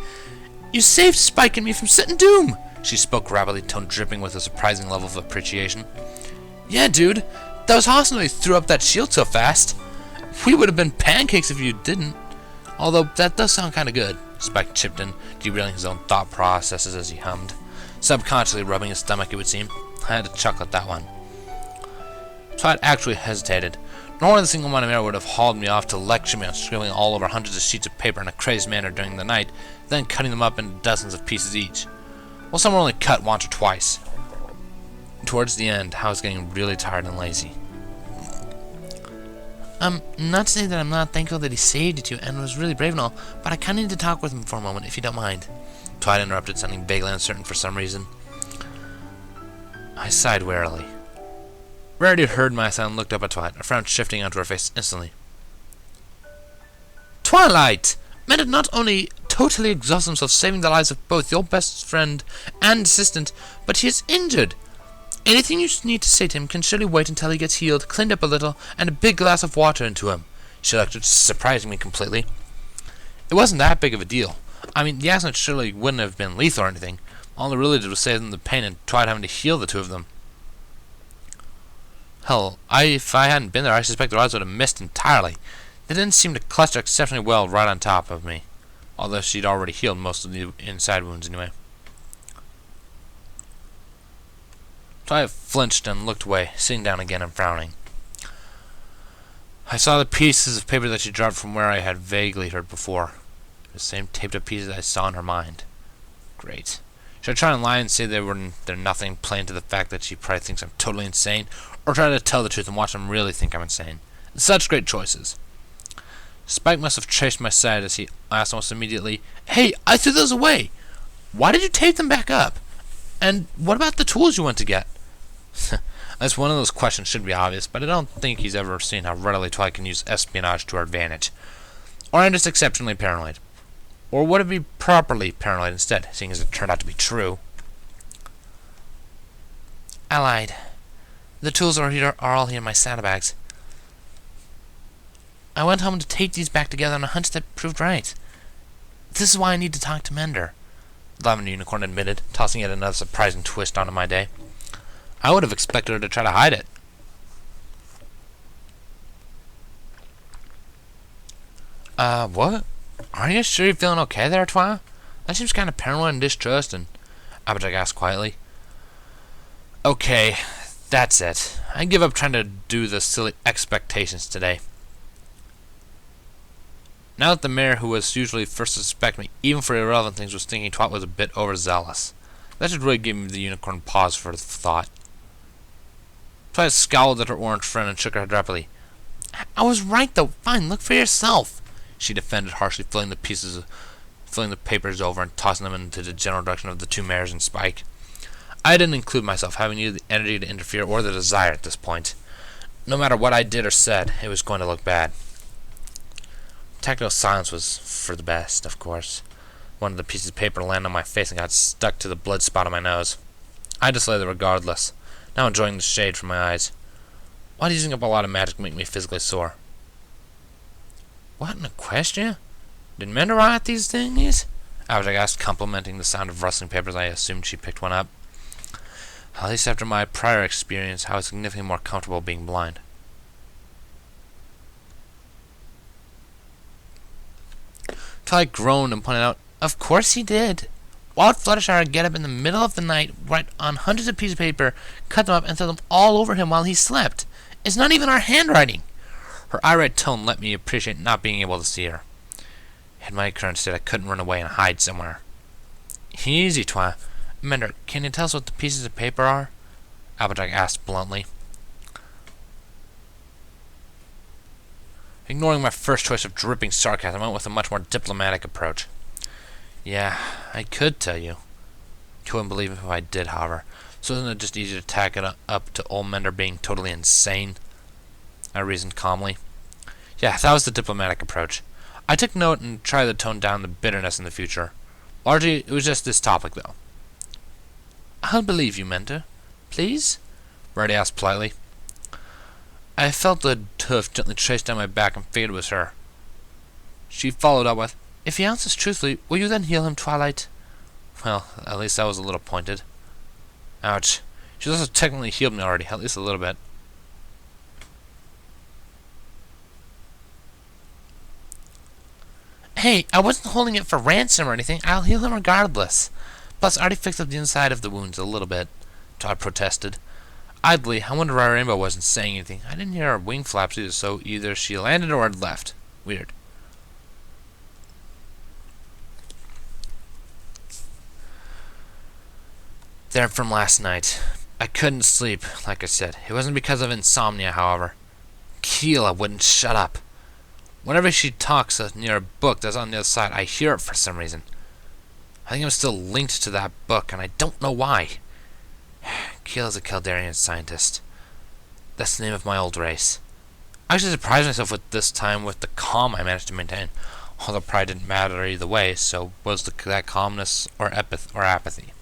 You saved Spike and me from certain doom. She spoke rapidly, tone dripping with a surprising level of appreciation. Yeah, dude. That was awesome that you threw up that shield so fast. We would have been pancakes if you didn't. Although, that does sound kind of good, Spike chipped in, derailing his own thought processes as he hummed, subconsciously rubbing his stomach, it would seem. I had to chuckle at that one. Twilight actually hesitated. Nor the single minded mirror would have hauled me off to lecture me on scribbling all over hundreds of sheets of paper in a crazed manner during the night, then cutting them up into dozens of pieces each. Well, some were only cut once or twice. Towards the end, I was getting really tired and lazy. Not to say that I'm not thankful that he saved you two and was really brave and all, but I kinda need to talk with him for a moment, if you don't mind. Twilight interrupted, sounding vaguely uncertain for some reason. I sighed wearily. Rarity heard my sigh and looked up at Twilight, a frown shifting onto her face instantly. Twilight! Men had not only totally exhausted himself saving the lives of both your best friend and assistant, but he is injured. Anything you need to say to him can surely wait until he gets healed, cleaned up a little, and a big glass of water into him, she lectured, surprising me completely. It wasn't that big of a deal. I mean, the accident surely wouldn't have been lethal or anything. All it really did was save them the pain and Twilight having to heal the two of them. Hell, if I hadn't been there, I suspect their eyes would have missed entirely. They didn't seem to cluster exceptionally well right on top of me, although she'd already healed most of the inside wounds anyway. Twilight flinched and looked away, sitting down again and frowning. I saw the pieces of paper that she dropped from where I had vaguely heard before. The same taped-up pieces I saw in her mind. Great. Should I try and lie and say they're nothing, plain to the fact that she probably thinks I'm totally insane, or try to tell the truth and watch them really think I'm insane? Such great choices. Spike must have traced my side as he asked almost immediately, Hey, I threw those away! Why did you tape them back up? And what about the tools you went to get? That's one of those questions should be obvious, but I don't think he's ever seen how readily Twilight can use espionage to her advantage. Or I'm just exceptionally paranoid. Or would it be properly paranoid instead, seeing as it turned out to be true? I lied. The tools are all here in my saddlebags. I went home to tape these back together on a hunch that proved right. This is why I need to talk to Mender, the Lavender Unicorn admitted, tossing yet another surprising twist onto my day. I would have expected her to try to hide it. What? Are you sure you're feeling okay there, Twa? That seems kind of paranoid and distrusting, Applejack asked quietly. Okay, that's it. I give up trying to do the silly expectations today. Now that the mayor, who was usually first to suspect me, even for irrelevant things, was thinking Twat was a bit overzealous, that should really give the unicorn pause for thought. Twat scowled at her orange friend and shook her head rapidly. I was right, though. Fine, look for yourself, she defended harshly, filling the papers over and tossing them into the general direction of the two mayors and Spike. I didn't include myself, having neither the energy to interfere or the desire at this point. No matter what I did or said, it was going to look bad. Technical silence was for the best, of course. One of the pieces of paper landed on my face and got stuck to the blood spot on my nose. I just lay there regardless, now enjoying the shade from my eyes. Why does using up a lot of magic make me physically sore? What in Equestria? Did men arrive at these things? Applejack asked, complimenting the sound of rustling papers. I assumed she picked one up. At least after my prior experience, I was significantly more comfortable being blind. Twilight groaned and pointed out, Of course he did. Walt Fluttershy would get up in the middle of the night, write on hundreds of pieces of paper, cut them up, and throw them all over him while he slept. It's not even our handwriting. Her irate tone let me appreciate not being able to see her. In my current state, I couldn't run away and hide somewhere. Easy, Twa. Mender, can you tell us what the pieces of paper are? Applejack asked bluntly. Ignoring my first choice of dripping sarcasm, I went with a much more diplomatic approach. Yeah, I could tell you. You wouldn't believe it if I did, however. So isn't it just easy to tack it up to old Mender being totally insane? I reasoned calmly. Yeah, that was the diplomatic approach. I took note and tried to tone down the bitterness in the future. Largely, it was just this topic, though. I'll believe you, Mender. Please? Reddy asked politely. I felt the hoof gently traced down my back and figured it was her. She followed up with, If he answers truthfully, will you then heal him, Twilight? Well, at least that was a little pointed. Ouch. She's also technically healed me already, at least a little bit. Hey, I wasn't holding it for ransom or anything. I'll heal him regardless. Plus, I already fixed up the inside of the wounds a little bit, Todd protested. Idly, I wonder why Rainbow wasn't saying anything. I didn't hear her wing flaps either, so either she landed or had left. Weird. There from last night. I couldn't sleep, like I said. It wasn't because of insomnia, however. Keela wouldn't shut up. Whenever she talks near a book that's on the other side, I hear it for some reason. I think I'm still linked to that book, and I don't know why. Keela's a Caldarian scientist. That's the name of my old race. I actually surprised myself with this time with the calm I managed to maintain. Although pride didn't matter either way, so was that calmness or apathy?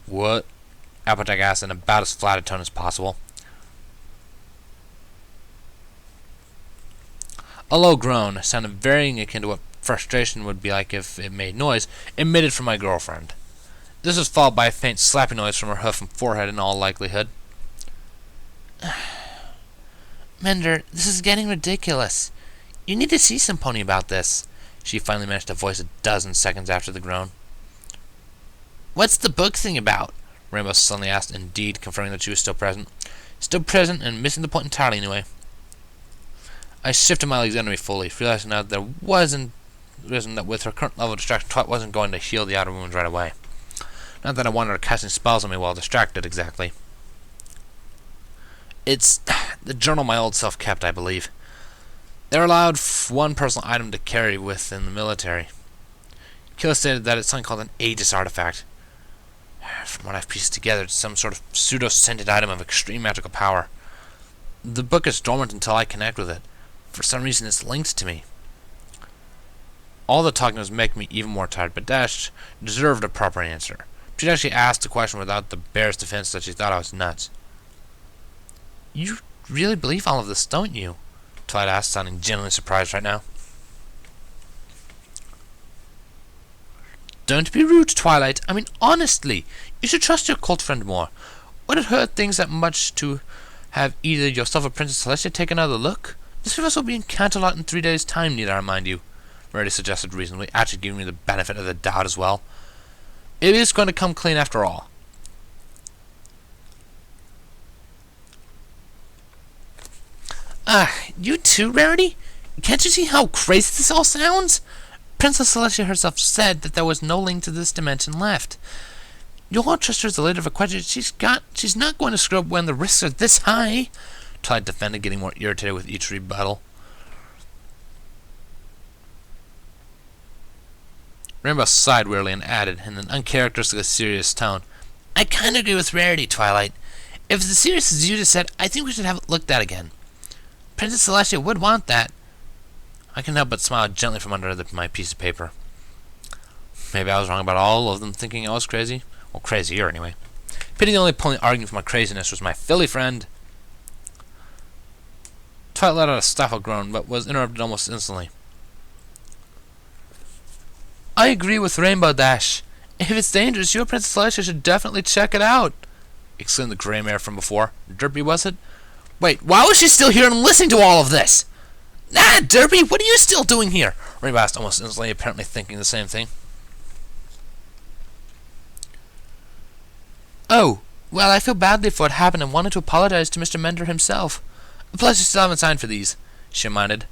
What? Applejack asked in about as flat a tone as possible. A low groan, sounded very akin to what frustration would be like if it made noise, emitted from my girlfriend. This was followed by a faint slapping noise from her hoof and forehead in all likelihood. Mender, this is getting ridiculous. You need to see some pony about this, she finally managed to voice a dozen seconds after the groan. What's the book thing about? Rainbow suddenly asked, indeed confirming that she was still present. Still present and missing the point entirely anyway. I shifted my legs under me fully, realizing now that there wasn't that with her current level of distraction, Twat wasn't going to heal the outer wounds right away. Not that I wanted her casting spells on me while distracted, exactly. It's the journal my old self kept, I believe. They're allowed one personal item to carry within the military. Keela stated that it's something called an Aegis artifact. From what I've pieced together, it's some sort of pseudo-scented item of extreme magical power. The book is dormant until I connect with it. For some reason, it's linked to me. All the talking was making me even more tired, but Dash deserved a proper answer. She'd actually asked the question without the barest defense that she thought I was nuts. You really believe all of this, don't you? Twilight asked, sounding genuinely surprised right now. Don't be rude, Twilight. I mean, honestly, you should trust your cult friend more. Would it hurt things that much to have either yourself or Princess Celestia take another look? The three of us will be in Canterlot in 3 days' time, need I remind you, Rarity suggested reasonably, actually giving me the benefit of the doubt as well. It is going to come clean after all. You too, Rarity? Can't you see how crazy this all sounds? Princess Celestia herself said that there was no link to this dimension left. You'll all trust her as the leader of a question. She's not going to screw up when the risks are this high. Twilight defended, getting more irritated with each rebuttal. Rainbow sighed wearily and added, in an uncharacteristically serious tone, I kind of agree with Rarity, Twilight. If it's as serious as you just said, I think we should have it looked at again. Princess Celestia would want that. I couldn't help but smile gently from under my piece of paper. Maybe I was wrong about all of them thinking I was crazy. Well, crazier anyway. Pity the only pony arguing for my craziness was my filly friend. Twilight let out a stifled groan, but was interrupted almost instantly. I agree with Rainbow Dash. If it's dangerous, you and Princess Celestia should definitely check it out, exclaimed the gray mare from before. Derpy, was it? Wait, why was she still here and listening to all of this? Ah, Derpy, what are you still doing here? Rainbow asked almost instantly, apparently thinking the same thing. Oh, well, I feel badly for what happened and wanted to apologize to Mr. Mender himself. Plus, you still haven't signed for these, she reminded.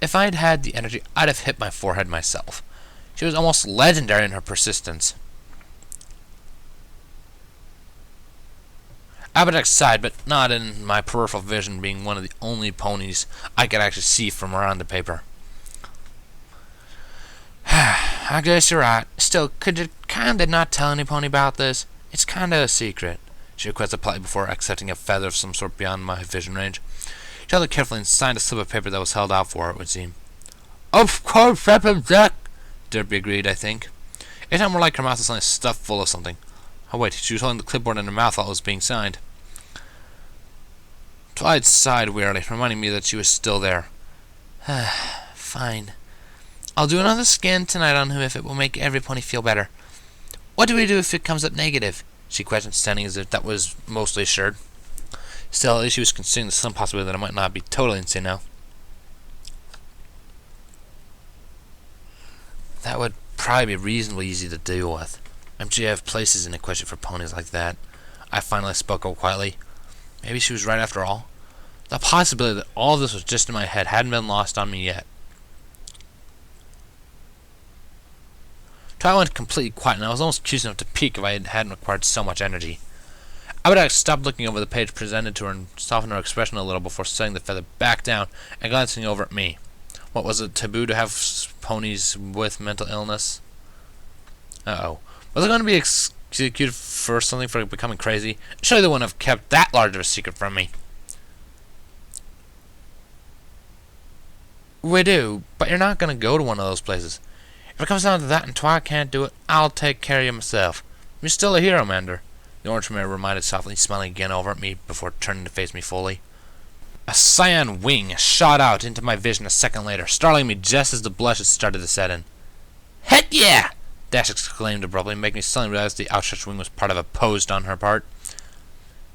If I had had the energy, I'd have hit my forehead myself. She was almost legendary in her persistence. Applejack sighed, but not in my peripheral vision, being one of the only ponies I could actually see from around the paper. I guess you're right. Still, could you kinda not tell any pony about this? It's kinda a secret, she requested politely before accepting a feather of some sort beyond my vision range. She held it carefully and signed a slip of paper that was held out for her, it would seem. Of course, Applejack, Derpy agreed, I think. It sounded more like her mouth was suddenly stuffed full of something. Oh wait, she was holding the clipboard in her mouth while it was being signed. Twilight sighed wearily, reminding me that she was still there. Fine. I'll do another scan tonight on him if it will make every pony feel better. What do we do if it comes up negative? She questioned, standing as if that was mostly assured. Still, at least she was considering the slim possibility that I might not be totally insane now. That would probably be reasonably easy to deal with. MGF places in a question for ponies like that. I finally spoke up quietly. Maybe she was right after all. The possibility that all of this was just in my head hadn't been lost on me yet. Twilight went completely quiet, and I was almost curious enough to peek if I hadn't required so much energy. Applejack stopped looking over the page presented to her and softened her expression a little before setting the feather back down and glancing over at me. What, was it taboo to have ponies with mental illness? Uh-oh. Was I going to be executed for something for becoming crazy? Surely they wouldn't have kept that large of a secret from me. We do, but you're not going to go to one of those places. If it comes down to that and Twilight can't do it, I'll take care of you myself. You're still a hero, Mander, the orange mare reminded softly, smiling again over at me before turning to face me fully. A cyan wing shot out into my vision a second later, startling me just as the blushes started to set in. Heck yeah! Dash exclaimed abruptly, making me suddenly realize the outstretched wing was part of a pose on her part.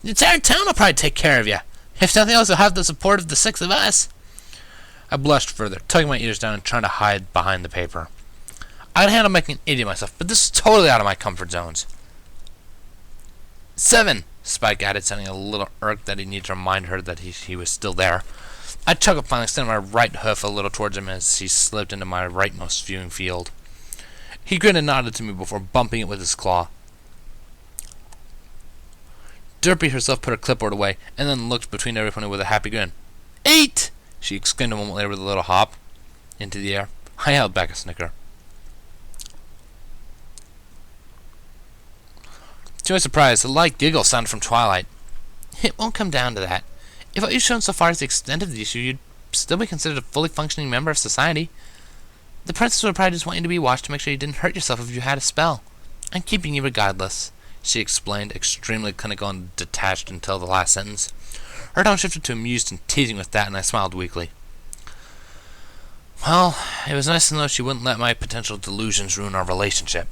The entire town will probably take care of you. If nothing else, you'll have the support of the 6 of us. I blushed further, tugging my ears down and trying to hide behind the paper. I could handle making an idiot of myself, but this is totally out of my comfort zones. 7, Spike added, sounding a little irked that he needed to remind her that he was still there. I chuckled, finally extending my right hoof a little towards him as he slipped into my rightmost viewing field. He grinned and nodded to me before bumping it with his claw. Derpy herself put her clipboard away, and then looked between every pony with a happy grin. 8! She exclaimed a moment later with a little hop into the air. I held back a snicker. To my surprise, a light giggle sounded from Twilight. It won't come down to that. If what you've shown so far is the extent of the issue, you'd still be considered a fully functioning member of society. The princess would probably just want you to be watched to make sure you didn't hurt yourself if you had a spell. I'm keeping you regardless, she explained, extremely clinical and detached until the last sentence. Her tone shifted to amused and teasing with that, and I smiled weakly. Well, it was nice to know she wouldn't let my potential delusions ruin our relationship.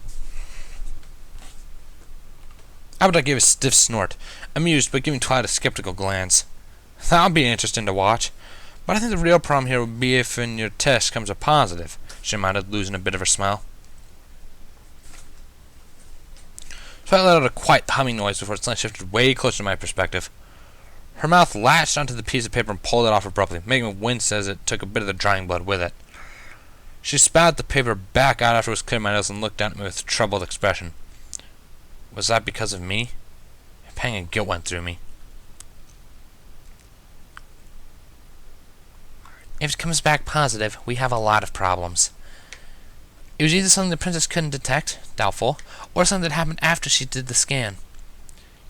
Applejack gave a stiff snort, amused but giving Twilight a skeptical glance. That'll be interesting to watch. But I think the real problem here would be if in your test comes a positive, she reminded, losing a bit of her smile. So I let out a quiet humming noise before its lens shifted way closer to my perspective. Her mouth latched onto the piece of paper and pulled it off abruptly, making me wince as it took a bit of the drying blood with it. She spat the paper back out after it was clear of my nose and looked down at me with a troubled expression. Was that because of me? A pang of guilt went through me. If it comes back positive, we have a lot of problems. It was either something the princess couldn't detect, doubtful, or something that happened after she did the scan.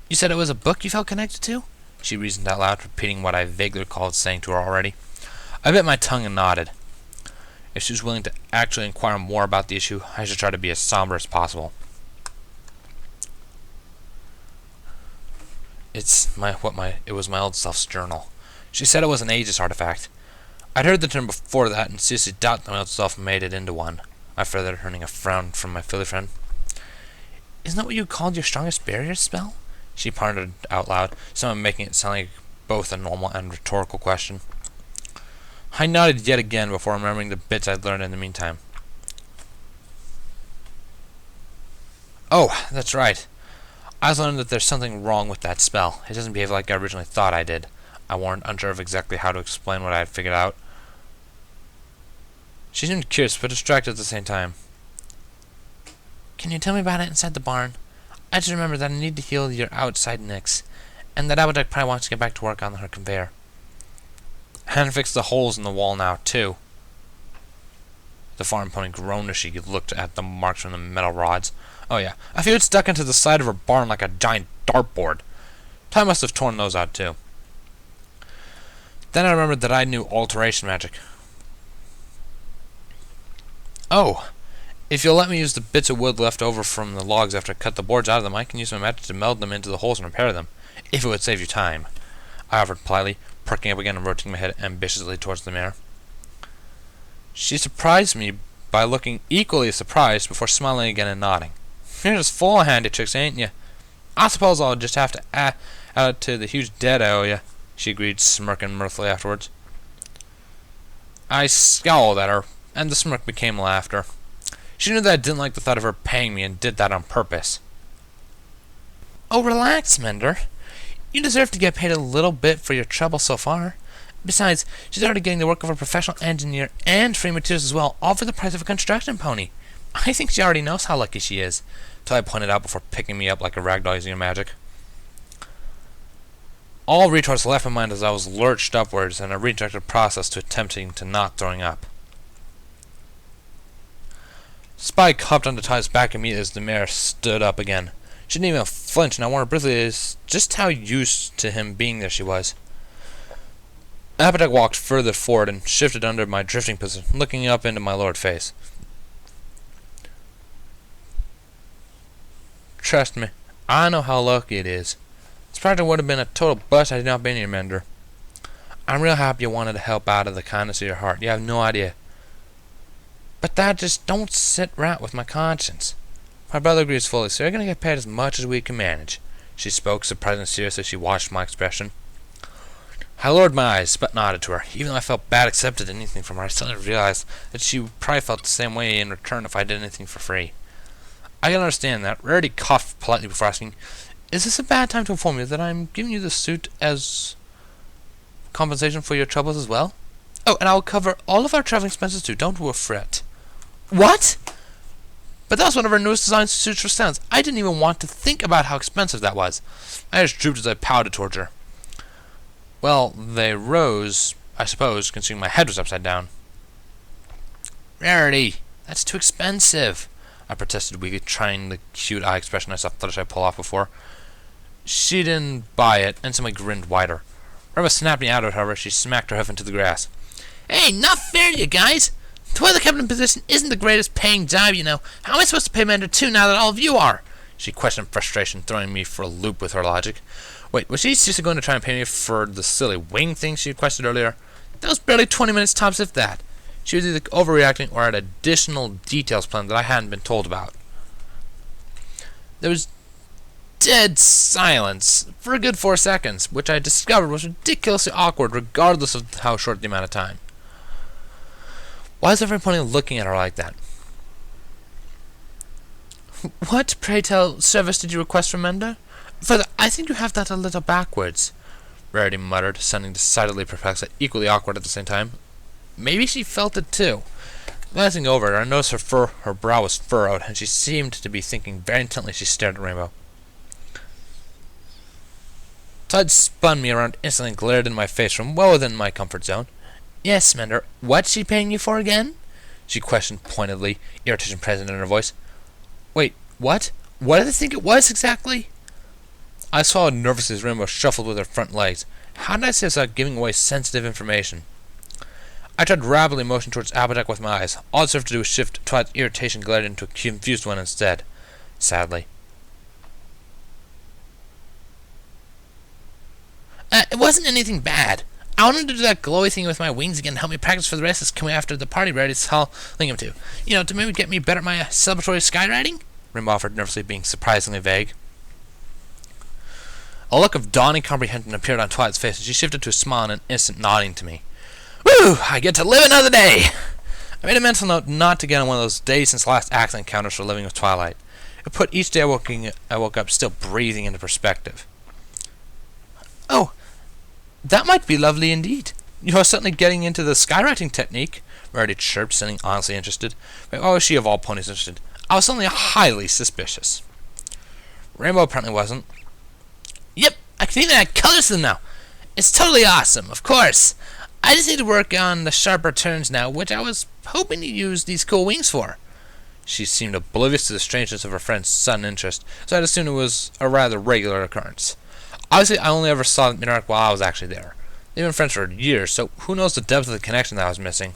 You said it was a book you felt connected to? She reasoned out loud, repeating what I vaguely recalled saying to her already. I bit my tongue and nodded. If she was willing to actually inquire more about the issue, I should try to be as somber as possible. It was my old self's journal. She said it was an Aegis artifact. I'd heard the term before that, and seriously doubt that my old self made it into one. I furthered, earning a frown from my Philly friend. Isn't that what you called your strongest barrier spell? She pondered out loud, somehow making it sound like both a normal and rhetorical question. I nodded yet again before remembering the bits I'd learned in the meantime. Oh, that's right. I learned that there's something wrong with that spell. It doesn't behave like I originally thought I did. I warned, unsure of exactly how to explain what I had figured out. She seemed curious, but distracted at the same time. Can you tell me about it inside the barn? I just remember that I need to heal your outside nicks, and that Applejack probably wants to get back to work on her conveyor. And fix the holes in the wall now, too. The farm pony groaned as she looked at the marks from the metal rods. Oh yeah, I feel it stuck into the side of her barn like a giant dartboard. Ty must have torn those out, too. Then I remembered that I knew alteration magic. Oh, if you'll let me use the bits of wood left over from the logs after I cut the boards out of them, I can use my magic to meld them into the holes and repair them, if it would save you time, I offered politely, perking up again and rotating my head ambitiously towards the mirror. She surprised me by looking equally surprised before smiling again and nodding. You're just full of handy tricks, ain't you? I suppose I'll just have to add it to the huge debt I owe you, she agreed, smirking mirthfully afterwards. I scowled at her, and the smirk became laughter. She knew that I didn't like the thought of her paying me and did that on purpose. Oh, relax, Mender. You deserve to get paid a little bit for your trouble so far. Besides, she's already getting the work of a professional engineer and free materials as well, all for the price of a construction pony. I think she already knows how lucky she is, Ty pointed out before picking me up like a ragdoll using her magic. All retorts left my mind as I was lurched upwards in a redirected process to attempting to not throwing up. Spike hopped onto Ty's back immediately as the mare stood up again. She didn't even flinch, and I wondered briefly just how used to him being there she was. Appetite walked further forward and shifted under my drifting position, looking up into my lowered face. Trust me, I know how lucky it is. This project would have been a total bust had you not been here, Mender. I'm real happy you wanted to help out of the kindness of your heart. You have no idea. But that just don't sit right with my conscience. My brother agrees fully, so you're going to get paid as much as we can manage. She spoke, surprisingly serious as she watched my expression. I lowered my eyes, but nodded to her. Even though I felt bad accepted anything from her, I suddenly realized that she probably felt the same way in return if I did anything for free. I can understand that. Rarity coughed politely before asking, is this a bad time to inform you that I'm giving you the suit as compensation for your troubles as well? Oh, and I'll cover all of our traveling expenses too, don't fret. What? But that was one of our newest design suits for sounds. I didn't even want to think about how expensive that was. I just drooped as I pouted towards her. Well, they rose, I suppose, considering my head was upside down. Rarity, that's too expensive, I protested weakly, trying the cute eye expression I thought I'd pull off before. She didn't buy it, and simply grinned wider. Reba snapped me out of it, however, she smacked her hoof into the grass. Hey, not fair, you guys! The weather captain position isn't the greatest paying job, you know. How am I supposed to pay Mender too now that all of you are? She questioned in frustration, throwing me for a loop with her logic. Wait, was she seriously going to try and pay me for the silly wing thing she requested earlier? That was barely 20 minutes tops, if that. She was either overreacting or had additional details planned that I hadn't been told about. There was dead silence for a good 4 seconds, which I discovered was ridiculously awkward regardless of how short the amount of time. Why is everybody looking at her like that? What, pray tell, service did you request from Mender? Further, I think you have that a little backwards, Rarity muttered, sounding decidedly perplexed and equally awkward at the same time. Maybe she felt it too. Glancing over her, I noticed her brow was furrowed, and she seemed to be thinking very intently as she stared at Rainbow. Todd spun me around instantly and glared in my face from well within my comfort zone. Yes, Mender, what's she paying you for again? She questioned pointedly, irritation present in her voice. Wait, what? What did I think it was exactly? I swallowed nervously as Rainbow shuffled with her front legs. How did I say this without giving away sensitive information? I tried to rapidly motion towards Applejack with my eyes. All it served to do was shift Todd's irritation glared into a confused one instead. Sadly. It wasn't anything bad. I wanted to do that glowy thing with my wings again and help me practice for the rest that's coming after the party Rarity's telling him to. You know, to maybe get me better at my celebratory skywriting? Rainbow offered, nervously, being surprisingly vague. A look of dawning comprehension appeared on Twilight's face, and she shifted to a smile and an instant nodding to me. Woo! I get to live another day! I made a mental note not to get on one of those days since last accident encounters for living with Twilight. It put each day I woke up still breathing into perspective. Oh, that might be lovely indeed. You are certainly getting into the skywriting technique, Rarity chirped, sounding honestly interested. But why was she of all ponies interested? I was suddenly highly suspicious. Rainbow apparently wasn't. Yep, I can even add colors to them now. It's totally awesome, of course. I just need to work on the sharper turns now, which I was hoping to use these cool wings for. She seemed oblivious to the strangeness of her friend's sudden interest, so I'd assumed it was a rather regular occurrence. Obviously, I only ever saw them interact while I was actually there. They've been friends for years, so who knows the depth of the connection that I was missing.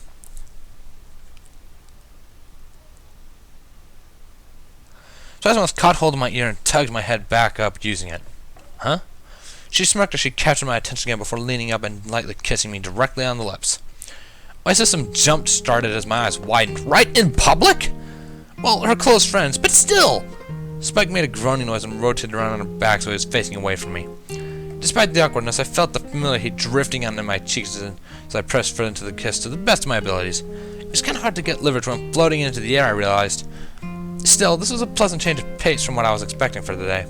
So I almost caught hold of my ear and tugged my head back up using it. Huh? She smirked as she captured my attention again before leaning up and lightly kissing me directly on the lips. My system jump-started as my eyes widened. Right in public? Well, her close friends, but still! Spike made a groaning noise and rotated around on her back so he was facing away from me. Despite the awkwardness, I felt the familiar heat drifting onto my cheeks as I pressed further into the kiss to the best of my abilities. It was kind of hard to get liver when floating into the air, I realized. Still, this was a pleasant change of pace from what I was expecting for the day.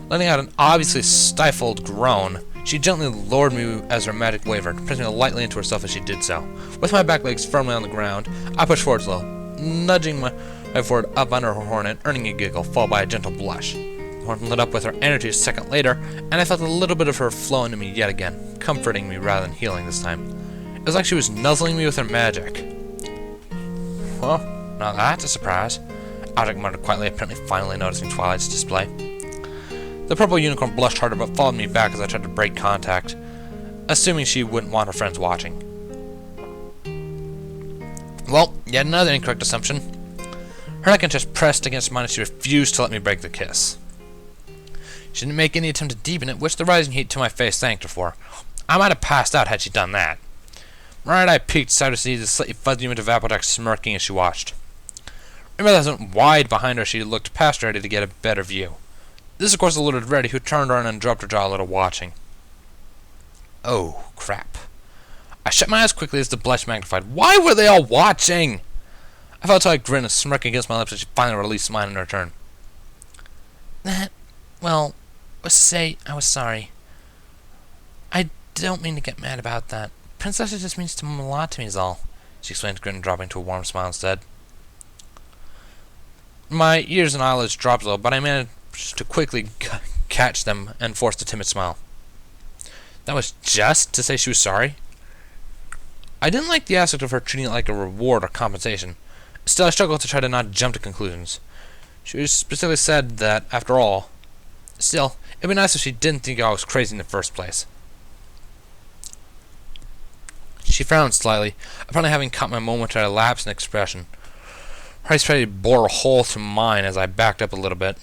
Letting out an obviously stifled groan, she gently lowered me as her magic wavered, pressing me lightly into herself as she did so. With my back legs firmly on the ground, I pushed forward a little, nudging my head forward up under her horn and earning a giggle, followed by a gentle blush. The horn lit up with her energy a second later, and I felt a little bit of her flow into me yet again, comforting me rather than healing this time. It was like she was nuzzling me with her magic. Well, now that's a surprise, Applejack muttered quietly, apparently finally noticing Twilight's display. The purple unicorn blushed harder but followed me back as I tried to break contact, assuming she wouldn't want her friends watching. Well, yet another incorrect assumption. Her neck and chest pressed against mine and she refused to let me break the kiss. She didn't make any attempt to deepen it, which the rising heat to my face thanked her for. I might have passed out had she done that. My right eye peeked aside to see the slightly fuzzy image of Applejack smirking as she watched. Remember that went wide behind her as she looked past Rarity to get a better view. This, of course, alerted Rarity, who turned around and dropped her jaw a little, watching. Oh, crap. I shut my eyes quickly as the blush magnified. Why were they all watching? I felt how I grinned and smirking against my lips as she finally released mine in her turn. Well, was to say I was sorry. I don't mean to get mad about that. Princess just means a lot to me is all, she explained, grinning, dropping to a warm smile instead. My ears and eyelids dropped a little, but I managed to quickly catch them and forced a timid smile. That was just to say she was sorry? I didn't like the aspect of her treating it like a reward or compensation. Still, I struggled to try to not jump to conclusions. She specifically said that, after all, still, it'd be nice if she didn't think I was crazy in the first place. She frowned slightly, apparently having caught my momentary lapse in expression. Her eyes tried to bore a hole through mine as I backed up a little bit.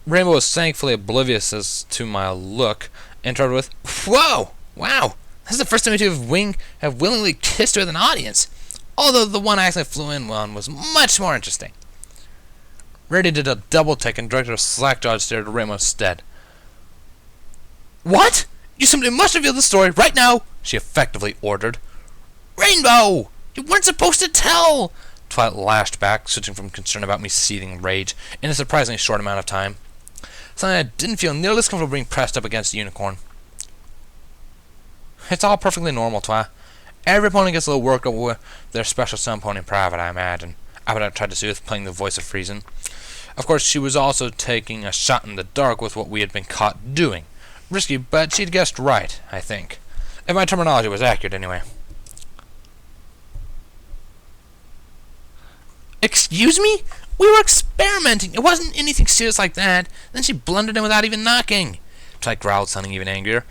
Rainbow was thankfully oblivious as to my look, and started with, "Whoa! Wow! This is the first time you two have willingly kissed with an audience, although the one I accidentally flew in on was much more interesting." Rarity did a double take and directed a slack-jawed stare to Rainbow instead. What? You simply must reveal the story right now, she effectively ordered. Rainbow! You weren't supposed to tell! Twilight lashed back, switching from concern about me seething rage in a surprisingly short amount of time. Suddenly I didn't feel nearly as comfortable being pressed up against the unicorn. It's all perfectly normal, Twi. Every pony gets a little worked up with their special sun pony in private, I imagine. Abbott tried to soothe, playing the voice of reason. Of course, she was also taking a shot in the dark with what we had been caught doing. Risky, but she'd guessed right, I think. If my terminology was accurate, anyway. Excuse me? We were experimenting. It wasn't anything serious like that. Then she blundered in without even knocking. Twilight growled, sounding even angrier.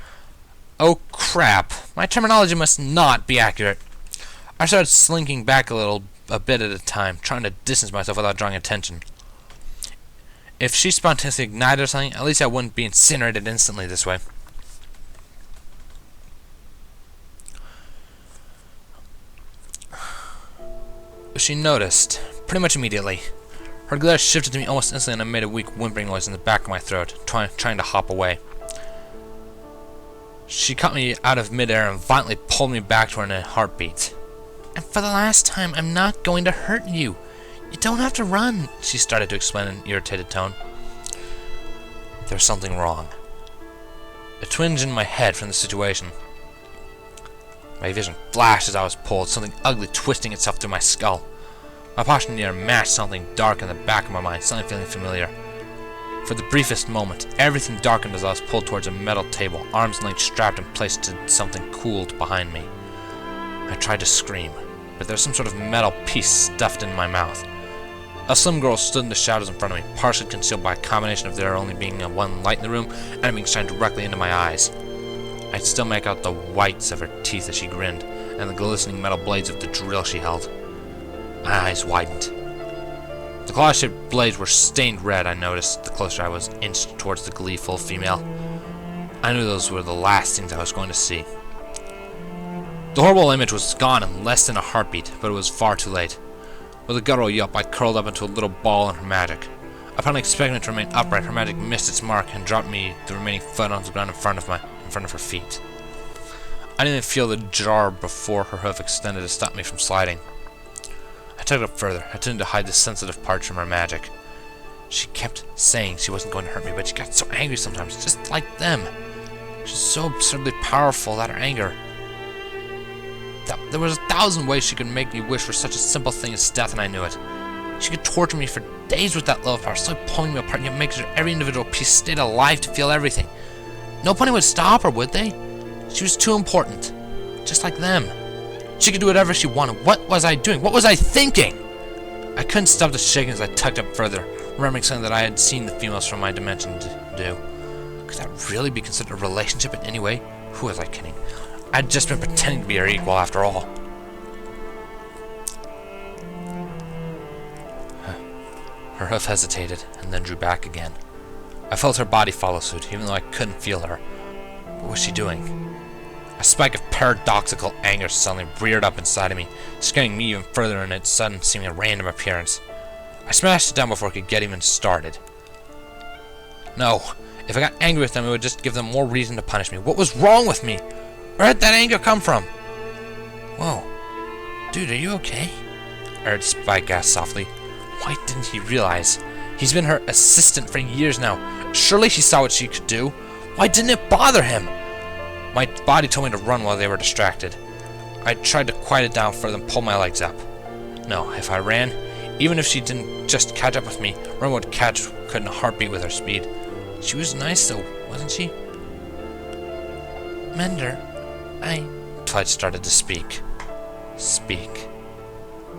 Oh, crap. My terminology must not be accurate. I started slinking back a bit at a time, trying to distance myself without drawing attention. If she spontaneously ignited or something, at least I wouldn't be incinerated instantly this way. She noticed, pretty much immediately. Her glare shifted to me almost instantly and I made a weak whimpering noise in the back of my throat, trying to hop away. She caught me out of midair and violently pulled me back to her in a heartbeat. And for the last time, I'm not going to hurt you. You don't have to run, she started to explain in an irritated tone. There's something wrong. A twinge in my head from the situation. My vision flashed as I was pulled, something ugly twisting itself through my skull. My posture near matched something dark in the back of my mind, something feeling familiar. For the briefest moment, everything darkened as I was pulled towards a metal table, arms and legs strapped and placed to something cooled behind me. I tried to scream, but there was some sort of metal piece stuffed in my mouth. A slim girl stood in the shadows in front of me, partially concealed by a combination of there only being one light in the room and it being shined directly into my eyes. I could still make out the whites of her teeth as she grinned, and the glistening metal blades of the drill she held. My eyes widened. The claw-shaped blades were stained red, I noticed, the closer I was inched towards the gleeful female. I knew those were the last things I was going to see. The horrible image was gone in less than a heartbeat, but it was far too late. With a guttural yelp, I curled up into a little ball in her magic. Upon expecting it to remain upright, her magic missed its mark and dropped me the remaining foot onto the ground in front of her feet. I didn't even feel the jar before her hoof extended to stop me from sliding. I took it up further, attempting to hide the sensitive parts from her magic. She kept saying she wasn't going to hurt me, but she got so angry sometimes, just like them. She's so absurdly powerful that her anger... There was 1,000 ways she could make me wish for such a simple thing as death, and I knew it. She could torture me for days with that love power, slowly pulling me apart, and yet make sure every individual piece stayed alive to feel everything. No pony would stop her, would they? She was too important. Just like them. She could do whatever she wanted. What was I doing? What was I thinking? I couldn't stop the shaking as I tugged up further, remembering something that I had seen the females from my dimension do. Could that really be considered a relationship in any way? Who was I kidding? I'd just been pretending to be her equal after all. Her hoof hesitated, and then drew back again. I felt her body follow suit, even though I couldn't feel her. What was she doing? A spike of paradoxical anger suddenly reared up inside of me, scaring me even further in its sudden, seeming random appearance. I smashed it down before it could get even started. No, if I got angry with them, it would just give them more reason to punish me. What was wrong with me? Where did that anger come from? Whoa. Dude, are you okay? I heard Spike ask softly. Why didn't he realize? He's been her assistant for years now. Surely she saw what she could do. Why didn't it bother him? My body told me to run while they were distracted. I tried to quiet it down for them to pull my legs up. No, if I ran, even if she didn't just catch up with me, Run would catch in a heartbeat with her speed. She was nice though, wasn't she? Mender, Twilight started to speak. Speak.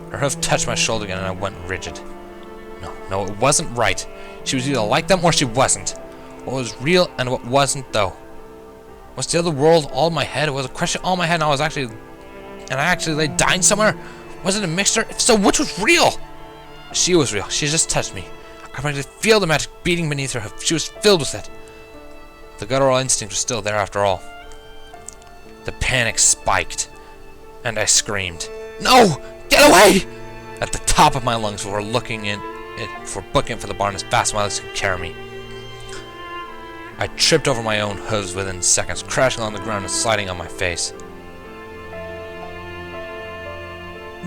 Her hoof touched my shoulder again and I went rigid. No, it wasn't right. She was either like them or she wasn't. What was real and what wasn't, though? Was the other world all in my head? Was a question all in my head and I actually lay dying somewhere? Was it a mixture? If so, which was real? She was real. She just touched me. I could feel the magic beating beneath her hoof. She was filled with it. The guttural instinct was still there after all. The panic spiked, and I screamed, "No! Get away!" at the top of my lungs before looking booking for the barn as fast as my legs could carry me. I tripped over my own hooves within seconds, crashing on the ground and sliding on my face.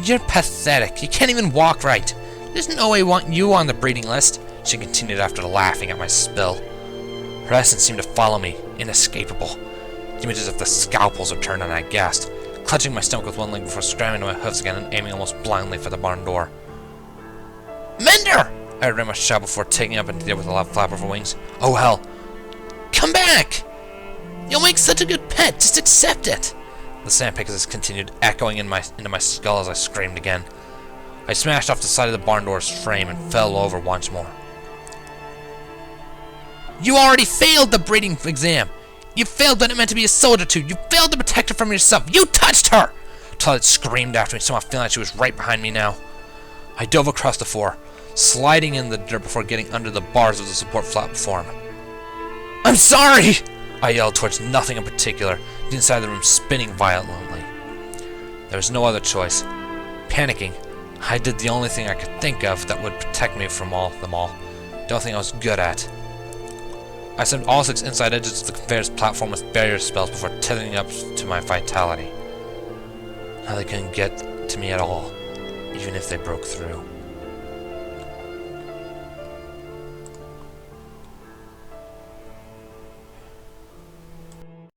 You're pathetic. You can't even walk right. There's no way I want you on the breeding list, she continued after laughing at my spill. Her essence seemed to follow me, inescapable. Images of the scalpels returned and I gasped, clutching my stomach with one leg before scrambling to my hoofs again and aiming almost blindly for the barn door. Mender! I heard Ramos shout before taking up into the air with a loud flap of her wings. Oh hell! Come back! You'll make such a good pet, just accept it! The sandpickers continued, echoing into my skull as I screamed again. I smashed off the side of the barn door's frame and fell over once more. You already failed the breeding exam! You failed when it meant to be a soldier to! You failed to protect her from yourself! You touched her! Toilet screamed after me, somehow feeling like she was right behind me now. I dove across the floor, sliding in the dirt before getting under the bars of the support platform. I'm sorry! I yelled towards nothing in particular, the inside of the room spinning violently. There was no other choice. Panicking, I did the only thing I could think of that would protect me from them all. The only thing I was good at. I sent all 6 inside edges of the conveyor's platform with barrier spells before tethering up to my vitality. Now they couldn't get to me at all, even if they broke through.